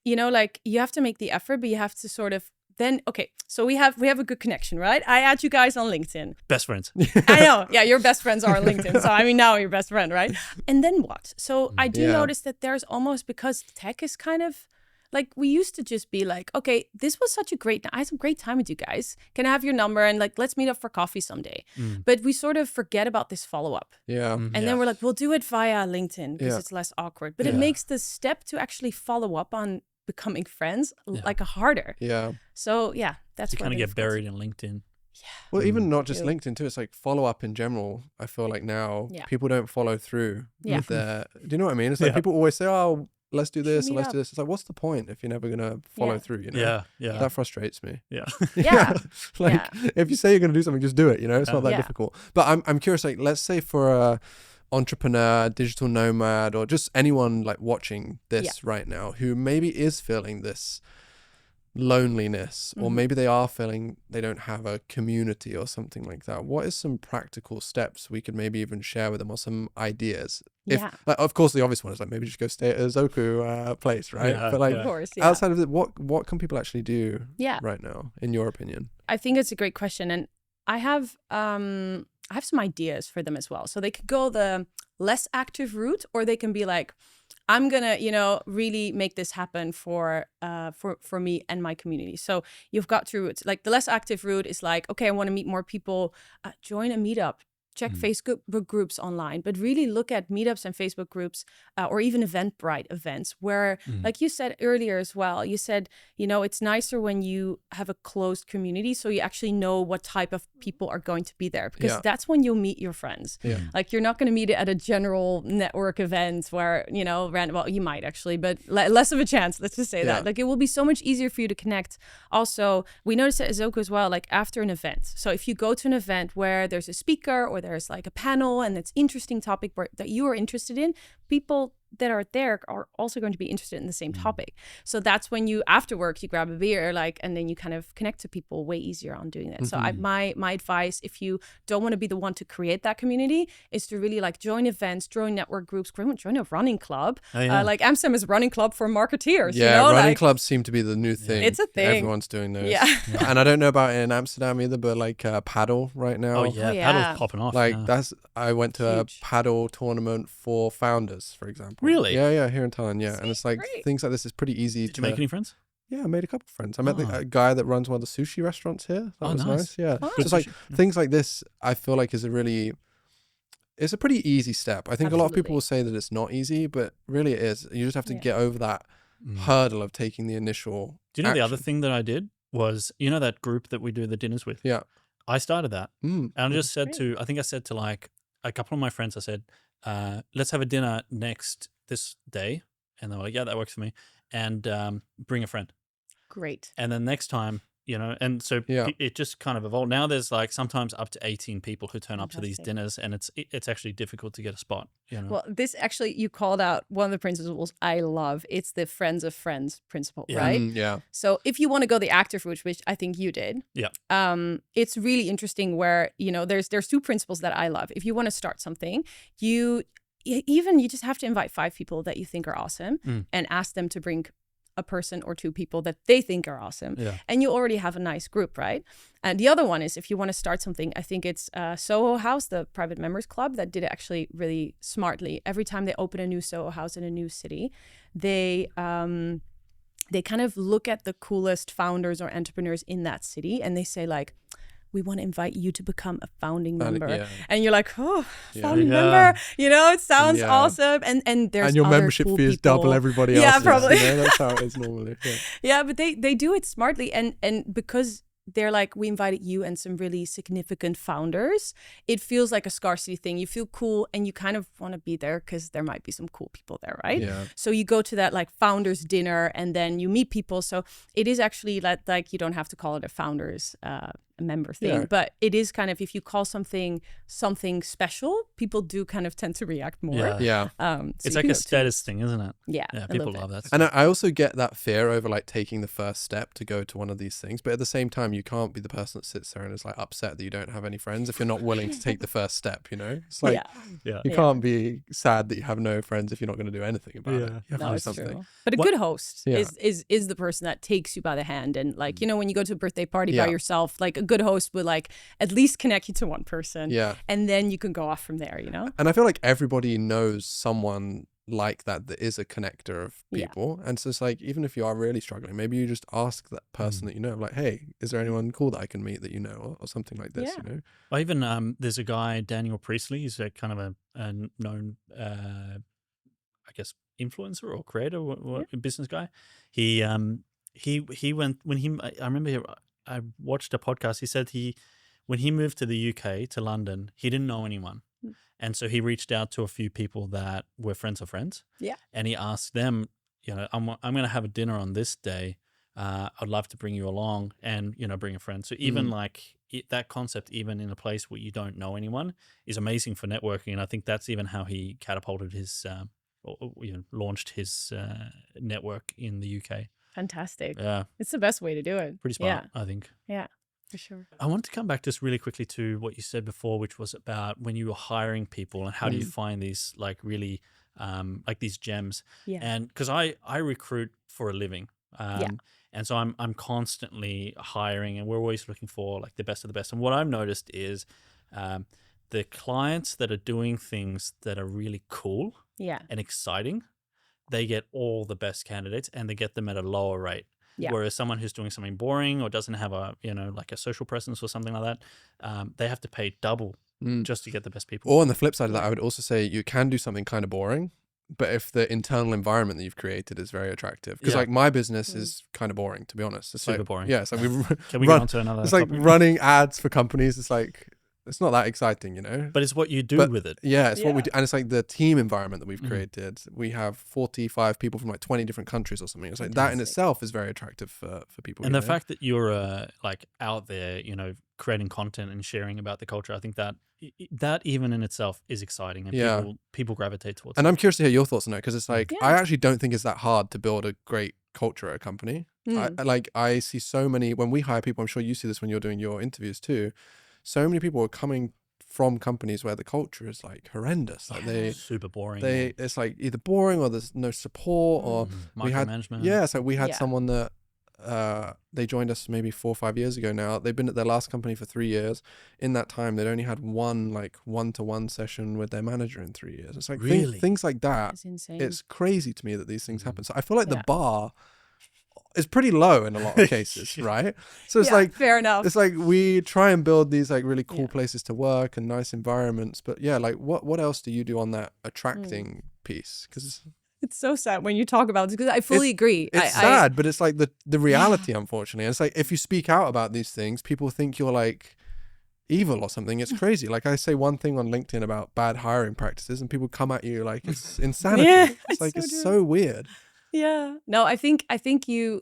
like you have to make the effort, but you have to sort of. Then so we have a good connection, right? I add you guys on LinkedIn. Best friends. I know. Yeah, your best friends are on LinkedIn. So I mean now you're best friend, right? And then what? So I do notice that there's almost because tech is kind of like we used to just be like, okay, this was such a I had some great time with you guys. Can I have your number and like let's meet up for coffee someday? But we sort of forget about this follow-up. Yeah. And then we're like, we'll do it via LinkedIn because it's less awkward. But it makes the step to actually follow up on becoming friends like a harder. Yeah. So that's you kind of get buried in LinkedIn. Yeah. Well, even not just LinkedIn too. It's like follow up in general. I feel like now people don't follow through with their. Do you know what I mean? It's like people always say, "Oh, let's do this or let's do this." It's like, what's the point if you're never gonna follow through? Yeah. That frustrates me. Yeah. If you say you're gonna do something, just do it. It's not that difficult. But I'm curious. Like, let's say for a entrepreneur, digital nomad, or just anyone like watching this right now who maybe is feeling this loneliness or maybe they are feeling they don't have a community or something like that, what is some practical steps we could maybe even share with them or some ideas Yeah. Like, of course, the obvious one is like maybe just go stay at a Zoku place, right? Yeah, But like Of course. Yeah. outside of it, what can people actually do Yeah. right now, in your opinion? I think it's a great question, and I have some ideas for them as well. So they could go the less active route, or they can be like, I'm gonna, really make this happen for me and my community. So you've got two routes. Like the less active route is like, okay, I want to meet more people. Join a meetup. Check Facebook groups online, but really look at meetups and Facebook groups or even Eventbrite events where, like you said earlier as well, you said, it's nicer when you have a closed community. So you actually know what type of people are going to be there, because that's when you'll meet your friends. Yeah. Like you're not going to meet it at a general network event where, random, well, you might actually, but less of a chance. Let's just say that. Like it will be so much easier for you to connect. Also, we noticed at Zoku as well, like after an event. So if you go to an event where there's a speaker or there's like a panel and it's interesting topic that you are interested in, people that are there are also going to be interested in the same topic. So that's when you, after work, you grab a beer, and then you kind of connect to people way easier on doing that. So my advice, if you don't want to be the one to create that community, is to really like join events, join network groups, join a running club. Like Amsterdam is a running club for marketeers. Running clubs seem to be the new thing. It's a thing. Everyone's doing those. Yeah. And I don't know about it in Amsterdam either, but like paddle right now. Oh yeah, paddle's popping off. Like I went to Huge. a paddle tournament for founders, for example. Really? Yeah, here in Tallinn, yeah. And it's like Great. things like this is pretty easy Did you make any friends? Yeah, I made a couple of friends. I met a guy that runs one of the sushi restaurants here. That was nice. Yeah. Oh. So it's like things like this, I feel like it's a pretty easy step. I think a lot of people will say that it's not easy, but really it is. You just have to get over that hurdle of taking the initial Do you know action. the other thing that I did was, that group that we do the dinners with? Yeah. I started that. And I just said Great. I think I said to like a couple of my friends, I said, let's have a dinner this day. And they were like, yeah, that works for me. And bring a friend. Great. And then next time, and so it just kind of evolved. Now there's like sometimes up to 18 people who turn up to these dinners, and it's actually difficult to get a spot. Well, this actually, you called out one of the principles I love. It's the friends of friends principle, right? Yeah. So if you want to go the active route, which I think you did, it's really interesting where, there's two principles that I love. If you want to start something, you just have to invite 5 people that you think are awesome and ask them to bring a person or 2 people that they think are awesome. Yeah. And you already have a nice group, right? And the other one is, if you want to start something, I think it's Soho House, the private members club, that did it actually really smartly. Every time they open a new Soho House in a new city, they kind of look at the coolest founders or entrepreneurs in that city, and they say like, we want to invite you to become a founding member. Yeah. And you're like, founding member, it sounds awesome. And there's and your other membership cool fee is people. double everybody else's. Yeah, probably. That's how it is normally. Yeah, but they do it smartly. And because they're like, we invited you and some really significant founders, it feels like a scarcity thing. You feel cool and you kind of want to be there because there might be some cool people there, right? Yeah. So you go to that like founders dinner and then you meet people. So it is actually like you don't have to call it a founders member thing, but it is kind of, if you call something special, people do kind of tend to react more. Yeah. So it's like a status thing, isn't it? Yeah, people love that stuff. And I also get that fear over like taking the first step to go to one of these things, but at the same time, you can't be the person that sits there and is like upset that you don't have any friends if you're not willing to take the first step. It's like you can't be sad that you have no friends if you're not going to do anything about it. You have to do something. True. But a good host is the person that takes you by the hand, and like when you go to a birthday party by yourself, like a good host would like at least connect you to one person, and then you can go off from there. And I feel like everybody knows someone like that is a connector of people, and so it's like, even if you are really struggling, maybe you just ask that person that like, hey, is there anyone cool that I can meet that or something like this. Well, even there's a guy, Daniel Priestley. He's a kind of a known I guess influencer or creator or business guy. He went when I remember I watched a podcast. He said when he moved to the UK, to London, he didn't know anyone. And so he reached out to a few people that were friends of friends. Yeah. And he asked them, I'm going to have a dinner on this day. I'd love to bring you along and, bring a friend. So even like that concept, even in a place where you don't know anyone, is amazing for networking. And I think that's even how he catapulted his, launched his network in the UK. Fantastic. Yeah. It's the best way to do it. Pretty smart, I think. Yeah. For sure. I want to come back just really quickly to what you said before, which was about when you were hiring people and how do you find these like really like these gems. Yeah. And because I recruit for a living. And so I'm constantly hiring, and we're always looking for like the best of the best. And what I've noticed is the clients that are doing things that are really cool and exciting, they get all the best candidates and they get them at a lower rate. Yeah. Whereas someone who's doing something boring or doesn't have a, like a social presence or something like that, they have to pay double just to get the best people. Or on the flip side of that, I would also say you can do something kind of boring, but if the internal environment that you've created is very attractive, because like my business is kind of boring, to be honest. It's super like, boring. Yeah, it's like Can we go on to another It's topic? like running ads for companies. It's like, it's not that exciting, But it's what you do with it. Yeah, it's what we do. And it's like the team environment that we've created. We have 45 people from like 20 different countries or something. It's like that in itself is very attractive for people. And the fact that you're like out there, creating content and sharing about the culture, I think that even in itself is exciting, and people gravitate towards it. And I'm curious to hear your thoughts on it, because it's like, I actually don't think it's that hard to build a great culture at a company. I see so many, when we hire people, I'm sure you see this when you're doing your interviews too, so many people are coming from companies where the culture is like horrendous. Like they super boring. It's like either boring or there's no support or micromanagement. So we had someone that they joined us maybe 4 or 5 years ago now. They've been at their last company for 3 years. In that time, they'd only had one like one-to-one session with their manager in 3 years. It's like things like that. That's insane. It's crazy to me that these things happen. So I feel like the bar is pretty low in a lot of cases, right? So it's like, fair enough. It's like we try and build these like really cool places to work and nice environments, but like what else do you do on that attracting piece? Because it's so sad when you talk about this, because I fully agree. It's sad, but it's like the reality, unfortunately. And it's like if you speak out about these things, people think you're like evil or something. It's crazy. Like I say one thing on LinkedIn about bad hiring practices, and people come at you like it's insanity. It's like it's so weird. Yeah. No, I think you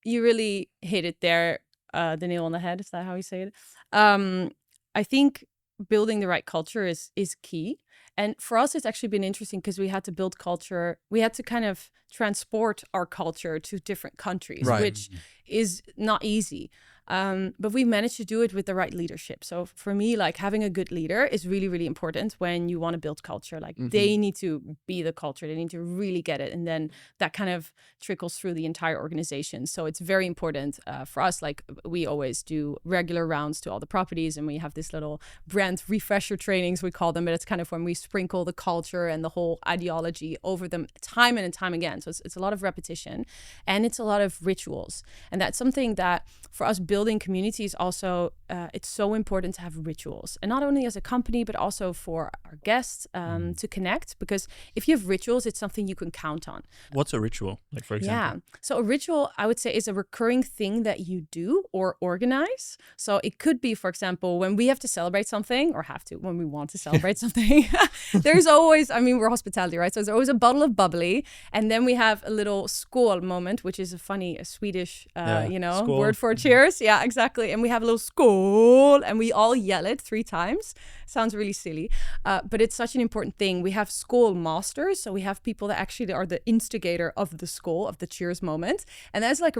really hit it there, the nail on the head. Is that how you say it? I think building the right culture is key. And for us, it's actually been interesting because we had to build culture. We had to kind of transport our culture to different countries, which is not easy. But we managed to do it with the right leadership. So for me, like having a good leader is really, really important when you want to build culture. Like they need to be the culture. They need to really get it. And then that kind of trickles through the entire organization. So it's very important for us. Like we always do regular rounds to all the properties, and we have this little brand refresher trainings, we call them. But it's kind of when we sprinkle the culture and the whole ideology over them time and time again. So it's a lot of repetition, and it's a lot of rituals. And that's something that for us building communities also, it's so important to have rituals, and not only as a company but also for our guests to connect, because if you have rituals, it's something you can count on. What's a ritual, like, for example? So a ritual, I would say, is a recurring thing that you do or organize. So it could be, for example, when we have to celebrate something, or when we want to celebrate something, there's always, we're hospitality, right? So there's always a bottle of bubbly, and then we have a little skål moment, which is a Swedish skål. word for cheers. Yeah, exactly. And we have a little skål, and we all yell it 3 times. Sounds really silly, but it's such an important thing. We have skål masters, so we have people that actually are the instigator of the skål, of the cheers moment, and that's like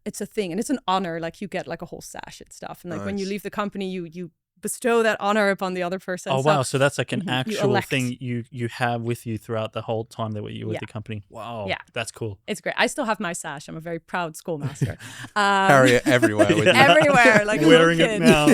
it's a thing, and it's an honor. Like you get like a whole sash and stuff, and like when you leave the company, you bestow that honor upon the other person. Oh, wow. So that's like an actual thing you have with you throughout the whole time that you were with the company. Wow. Yeah. That's cool. It's great. I still have my sash. I'm a very proud schoolmaster. Carry it everywhere with you. Everywhere. Like wearing it now.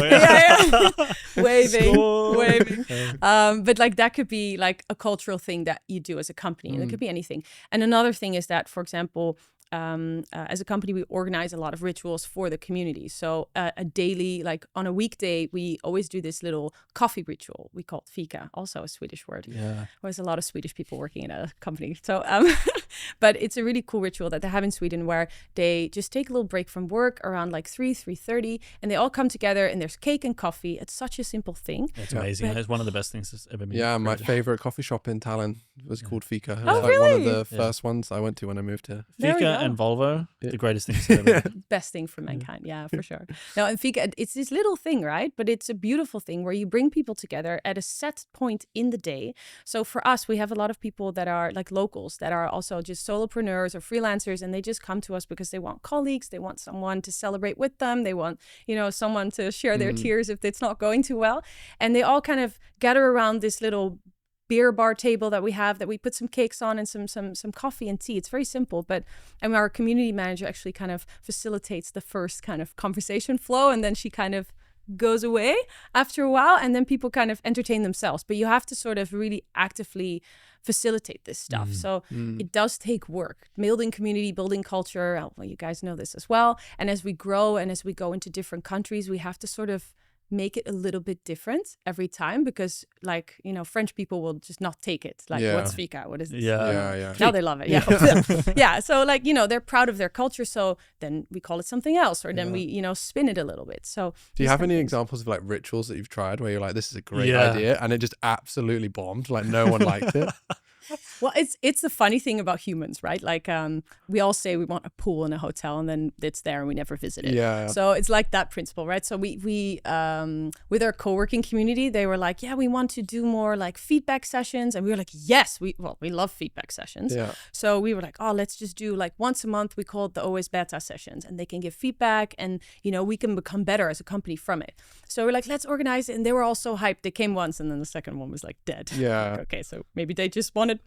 Waving. But like that could be like a cultural thing that you do as a company. And it could be anything. And another thing is that, for example, as a company, we organize a lot of rituals for the community. So a daily, like on a weekday, we always do this little coffee ritual. We call it fika, also a Swedish word. Yeah. There's a lot of Swedish people working in a company. So, but it's a really cool ritual that they have in Sweden, where they just take a little break from work around like 3:30, and they all come together, and there's cake and coffee. It's such a simple thing. It's amazing. It's one of the best things that's ever been. Yeah, my favorite coffee shop in Tallinn was called Fika. It was really? One of the first ones I went to when I moved here. Fika and Volvo, Yeah. the greatest things ever. Best thing for mankind. Yeah, for sure. No, and Fika, it's this little thing, right? But it's a beautiful thing where you bring people together at a set point in the day. So for us, we have a lot of people that are like locals that are also just solopreneurs or freelancers, and they just come to us because they want colleagues, they want someone to celebrate with them, they want, someone to share their tears if it's not going too well. And they all kind of gather around this little beer bar table that we put some cakes on and some coffee and tea. It's very simple, and our community manager actually kind of facilitates the first kind of conversation flow, and then she kind of goes away after a while, and then people kind of entertain themselves. But you have to sort of really actively facilitate this stuff. So it does take work, building community, building culture. Well, you guys know this as well. And as we grow and as we go into different countries, we have to sort of make it a little bit different every time, because French people will just not take it. Like, what's fika? What is this? Yeah. Now they love it. Yeah. So they're proud of their culture. So then we call it something else, or then we, spin it a little bit. So do you have any examples of like rituals that you've tried where you're like, this is a great idea, and it just absolutely bombed? Like no one liked it. Well, it's the funny thing about humans, right? Like we all say we want a pool in a hotel, and then it's there and we never visit it. Yeah. So it's like that principle, right? So we with our co-working community, they were like, yeah, we want to do more like feedback sessions, and we were like, yes, we love feedback sessions. Yeah. So we were like, oh, let's just do like once a month. We call it the OS beta sessions, and they can give feedback, and we can become better as a company from it. So we're like, let's organize it, and they were all so hyped. They came once, and then the second one was like dead. Yeah. Like, okay, so maybe they just wanted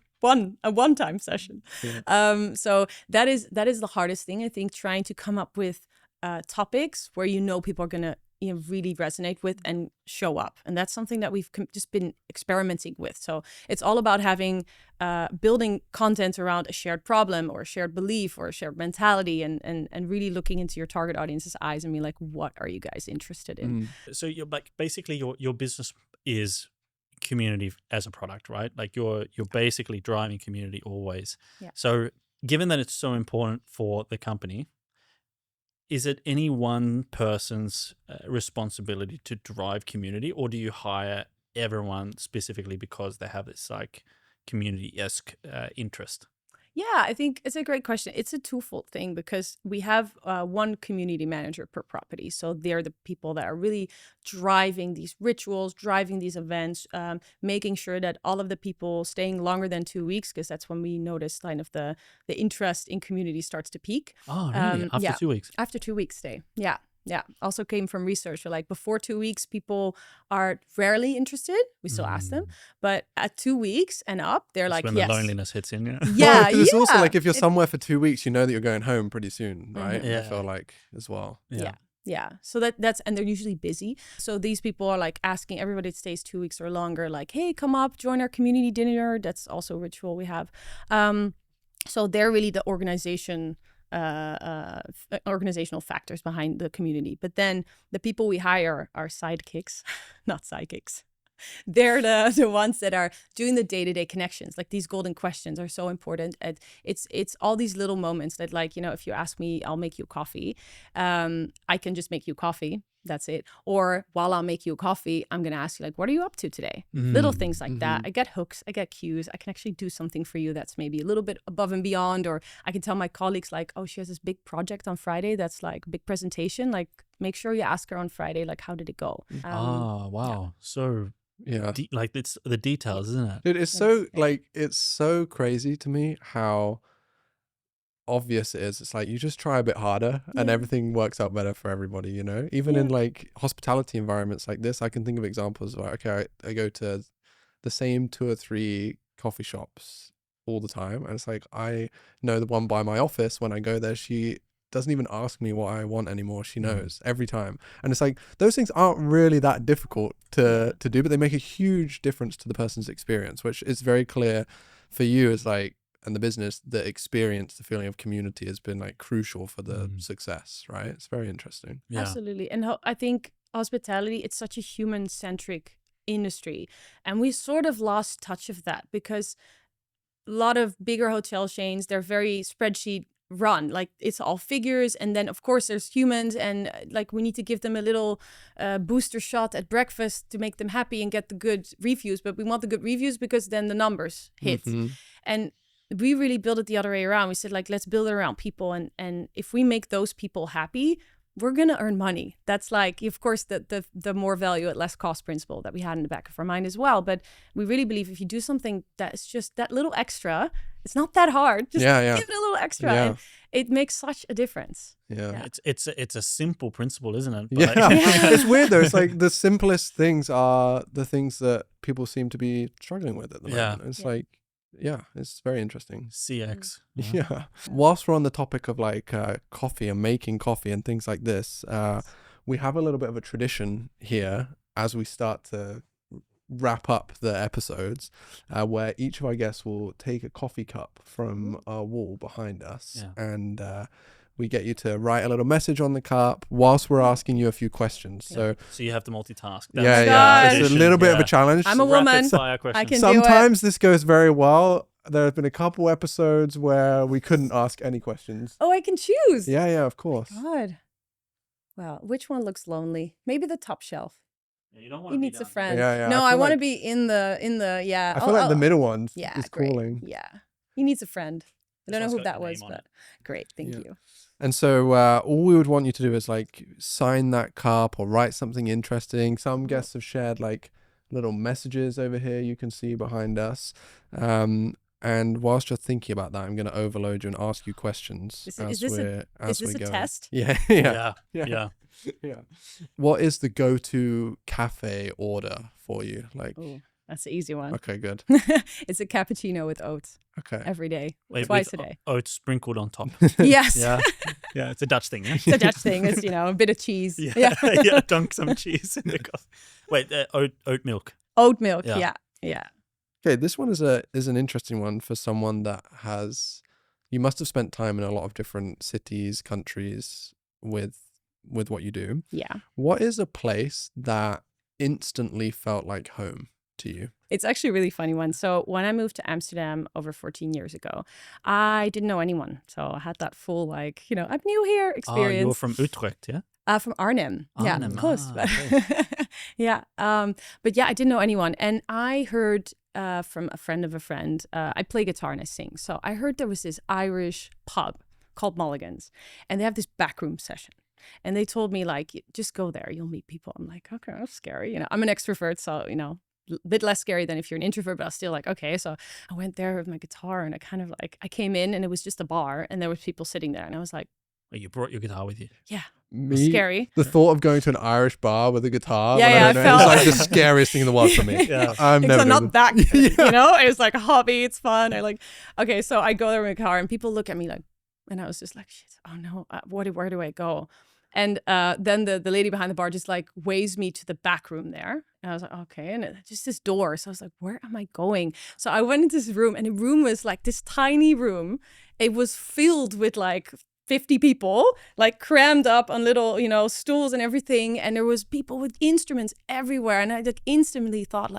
a one-time session. Yeah. So that is the hardest thing, I think, trying to come up with topics where people are gonna really resonate with and show up. And that's something that we've just been experimenting with. So it's all about having building content around a shared problem or a shared belief or a shared mentality, and really looking into your target audience's eyes and be like, what are you guys interested in? So you're like, basically your business is community as a product, right? Like you're basically driving community always. Yeah. So given that it's so important for the company, is it any one person's responsibility to drive community, or do you hire everyone specifically because they have this like community-esque interest? Yeah, I think it's a great question. It's a twofold thing, because we have one community manager per property. So they're the people that are really driving these rituals, driving these events, making sure that all of the people staying longer than 2 weeks, because that's when we notice kind of the interest in community starts to peak. Oh, really? After 2 weeks? After 2 weeks stay. Yeah. Yeah, also came from research. So like before 2 weeks, people are rarely interested. We still ask them, but at 2 weeks and up, they're That's like, when yes. the loneliness hits in. Yeah, Well, 'cause it's also like if you're somewhere for 2 weeks, you know that you're going home pretty soon, right? Yeah. I feel like as well. Yeah. So that's, and they're usually busy. So these people are like asking everybody that stays 2 weeks or longer, like, hey, come up, join our community dinner. That's also a ritual we have. So they're really the organizational factors behind the community. But then the people we hire are sidekicks, not sidekicks. They're the ones that are doing the day-to-day connections. Like these golden questions are so important. And it's all these little moments that, like, if you ask me, I'll make you coffee. I can just make you coffee. That's it. Or while I'll make you a coffee, I'm going to ask you, like, what are you up to today? Little things like that. I get hooks. I get cues. I can actually do something for you that's maybe a little bit above and beyond. Or I can tell my colleagues, like, oh, she has this big project on Friday that's like a big presentation. Like, make sure you ask her on Friday, like, how did it go? Wow. Yeah. So like it's the details, isn't it? Dude, it's so like, it's so crazy to me how obvious it is. It's like you just try a bit harder and everything works out better for everybody, even in like hospitality environments like this. I can think of examples of like, okay, I go to the same 2 or 3 coffee shops all the time, and it's like, I know the one by my office. When I go there, she doesn't even ask me what I want anymore. She knows every time. And it's like, those things aren't really that difficult to do, but they make a huge difference to the person's experience, which is very clear for you as like, and the business, the experience, the feeling of community has been like crucial for the success, right? It's very interesting. Yeah. Absolutely. And I think hospitality, it's such a human-centric industry. And we sort of lost touch of that, because a lot of bigger hotel chains, they're very spreadsheet run. Like, it's all figures, and then of course there's humans, and like we need to give them a little booster shot at breakfast to make them happy and get the good reviews. But we want the good reviews because then the numbers hit. And we really built it the other way around. We said, like, let's build it around people. And if we make those people happy, we're going to earn money. That's like, of course, the more value at less cost principle that we had in the back of our mind as well. But we really believe if you do something that's just that little extra, it's not that hard. Just give it a little extra. And it makes such a difference. Yeah. It's a simple principle, isn't it? But Yeah. It's weird though. It's like the simplest things are the things that people seem to be struggling with at the moment. It's like, it's very interesting. CX. Yeah. Whilst we're on the topic of like coffee and making coffee and things like this, we have a little bit of a tradition here as we start to wrap up the episodes, where each of our guests will take a coffee cup from our wall behind us, and we get you to write a little message on the cup whilst we're asking you a few questions. So you have to multitask. It's a little bit of a challenge. I'm a woman. I can Sometimes this goes very well. There have been a couple episodes where we couldn't ask any questions. Oh, I can choose. Yeah, of course. God. Well, which one looks lonely? Maybe the top shelf. You don't want He to needs a friend. Yeah. No, I want to like, be in the I feel like the middle one is great. calling. Yeah. He needs a friend. I don't know who that was, but but great. Thank you. And so all we would want you to do is like sign that cup or write something interesting. Some guests have shared like little messages over here you can see behind us. And whilst you're thinking about that, I'm going to overload you and ask you questions Is this a test? Yeah. Yeah. What is the go-to cafe order for you? Like, that's the easy one. Okay, good. It's a cappuccino with oats. Okay. Every day. Twice a day. Oats sprinkled on top. Yes. Yeah, it's a Dutch thing. Yeah? It's a Dutch thing. It's, a bit of cheese. Yeah, dunk some cheese in the coffee. Wait, oat milk. Oat milk, yeah. Okay, this one is an interesting one for someone that you must have spent time in a lot of different cities, countries with what you do. Yeah. What is a place that instantly felt like home to you? It's actually a really funny one. So when I moved to Amsterdam over 14 years ago, I didn't know anyone. So I had that full I'm new here experience. You were from Utrecht, yeah? From Arnhem. Yeah, Arnhem, close. okay. Yeah. But yeah, I didn't know anyone. And I heard from a friend of a friend, I play guitar and I sing. So I heard there was this Irish pub called Mulligan's and they have this backroom session. And they told me just go there, you'll meet people. I'm like, okay, that's scary. I'm an extrovert, so, a bit less scary than if you're an introvert, but I was still like, okay. So I went there with my guitar and I kind of I came in and it was just a bar and there was people sitting there and I was like, oh, you brought your guitar with you? Yeah. Scary. The thought of going to an Irish bar with a guitar, I felt it's like the scariest thing in the world for me. I'm not that good, it was like a hobby, it's fun. Okay, so I go there with my car and people look at me and I was just like, shit, oh no, where do I go? And then the lady behind the bar just waves me to the back room there. And I was like, okay. And just this door. So I was like, where am I going? So I went into this room and the room was this tiny room. It was filled with 50 people, crammed up on little, stools and everything. And there was people with instruments everywhere. And I instantly thought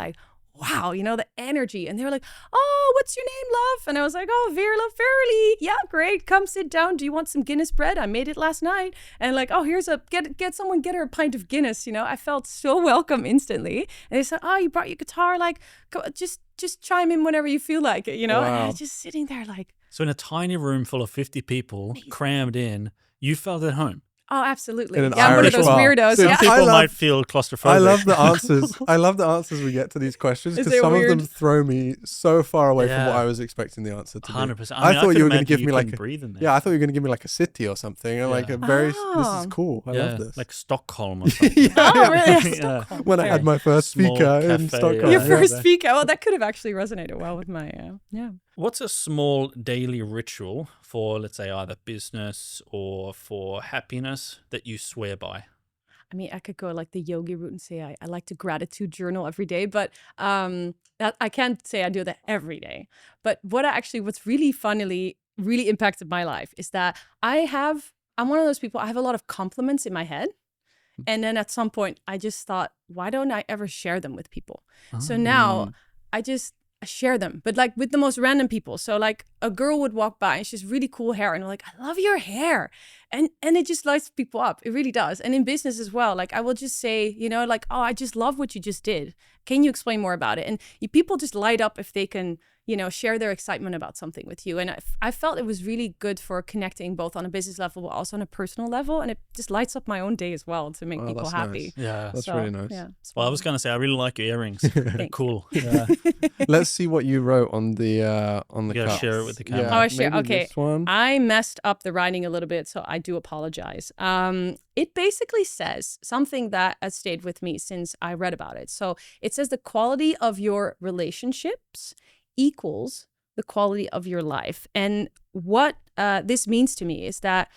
wow, the energy. And they were like, oh, what's your name, love? And I was like, oh, Veerle. Yeah, great. Come sit down. Do you want some Guinness bread? I made it last night. And oh, here's get her a pint of Guinness. I felt so welcome instantly. And they said, oh, you brought your guitar. Go, just chime in whenever you feel like it, Wow. And I was just sitting there So in a tiny room full of 50 people crammed in, you felt at home. Oh, absolutely. In an I'm one of those Irish bar. weirdos. So Yeah. People might feel claustrophobic. I love the answers. I love the answers we get to these questions Is because it some weird? of them throw me so far away from Yeah. what I was expecting the answer to be. 100%. I thought you were going to give me breathe in there. I thought you were going to give me a city or something, or a very. This is cool. I love this. Like Stockholm or something. Oh, really? Yeah. When I had my first Small speaker in cafe, Stockholm. Your Yeah. first speaker. Well, that could have actually resonated well with my, What's a small daily ritual for, let's say, either business or for happiness that you swear by? I mean, I could go the yogi route and say I like to gratitude journal every day, but I can't say I do that every day. But what's really impacted my life is that I'm one of those people, I have a lot of compliments in my head. And then at some point I just thought, why don't I ever share them with people? So now I share them, but with the most random people. So a girl would walk by and she has really cool hair and I'm like, I love your hair. And it just lights people up. It really does. And in business as well, I will just say, oh, I just love what you just did. Can you explain more about it? And people just light up if they can, share their excitement about something with you. And I felt it was really good for connecting both on a business level, but also on a personal level. And it just lights up my own day as well to make people that's happy. nice. Yeah. That's really nice. Yeah, Well, I was going to say, I really like your earrings. Thank Cool. Yeah. Let's see what you wrote on the You gotta cup. share it with the camera. Oh, I share. maybe Okay. this one. I messed up the writing a little bit, so I do apologize. It basically says something that has stayed with me since I read about it. So it says the quality of your relationships equals the quality of your life. And what this means to me is that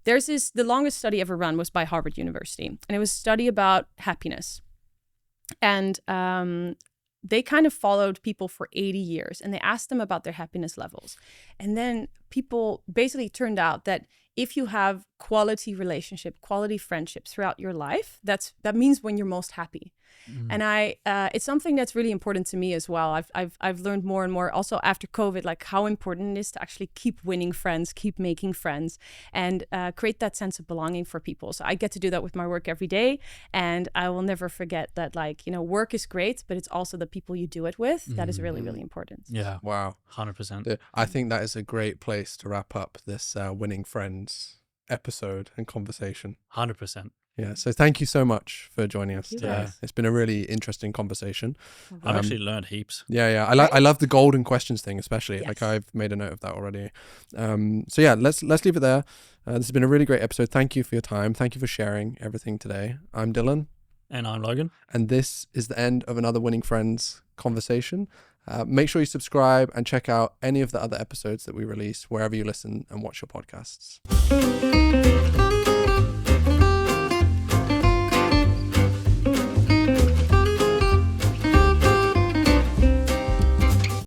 the longest study ever run was by Harvard University, and it was a study about happiness. And they kind of followed people for 80 years, and they asked them about their happiness levels. And then people basically turned out that if you have quality relationship, quality friendships throughout your life, that means when you're most happy. And it's something that's really important to me as well. I've learned more and more also after COVID, like how important it is to actually keep winning friends, keep making friends, and create that sense of belonging for people. So I get to do that with my work every day, and I will never forget that. Work is great, but it's also the people you do it with that is really, really important. Yeah. Wow. 100%. I think that is a great place to wrap up this winning friends episode and conversation. 100%. Yeah. So thank you so much for joining us you, today. guys. It's been a really interesting conversation. I've actually learned heaps. Yeah. I love the golden questions thing, especially. Yes. Like I've made a note of that already. So yeah, let's leave it there. This has been a really great episode. Thank you for your time. Thank you for sharing everything today. I'm Dylan. And I'm Logan. And this is the end of another Winning Friends conversation. Make sure you subscribe and check out any of the other episodes that we release wherever you listen and watch your podcasts.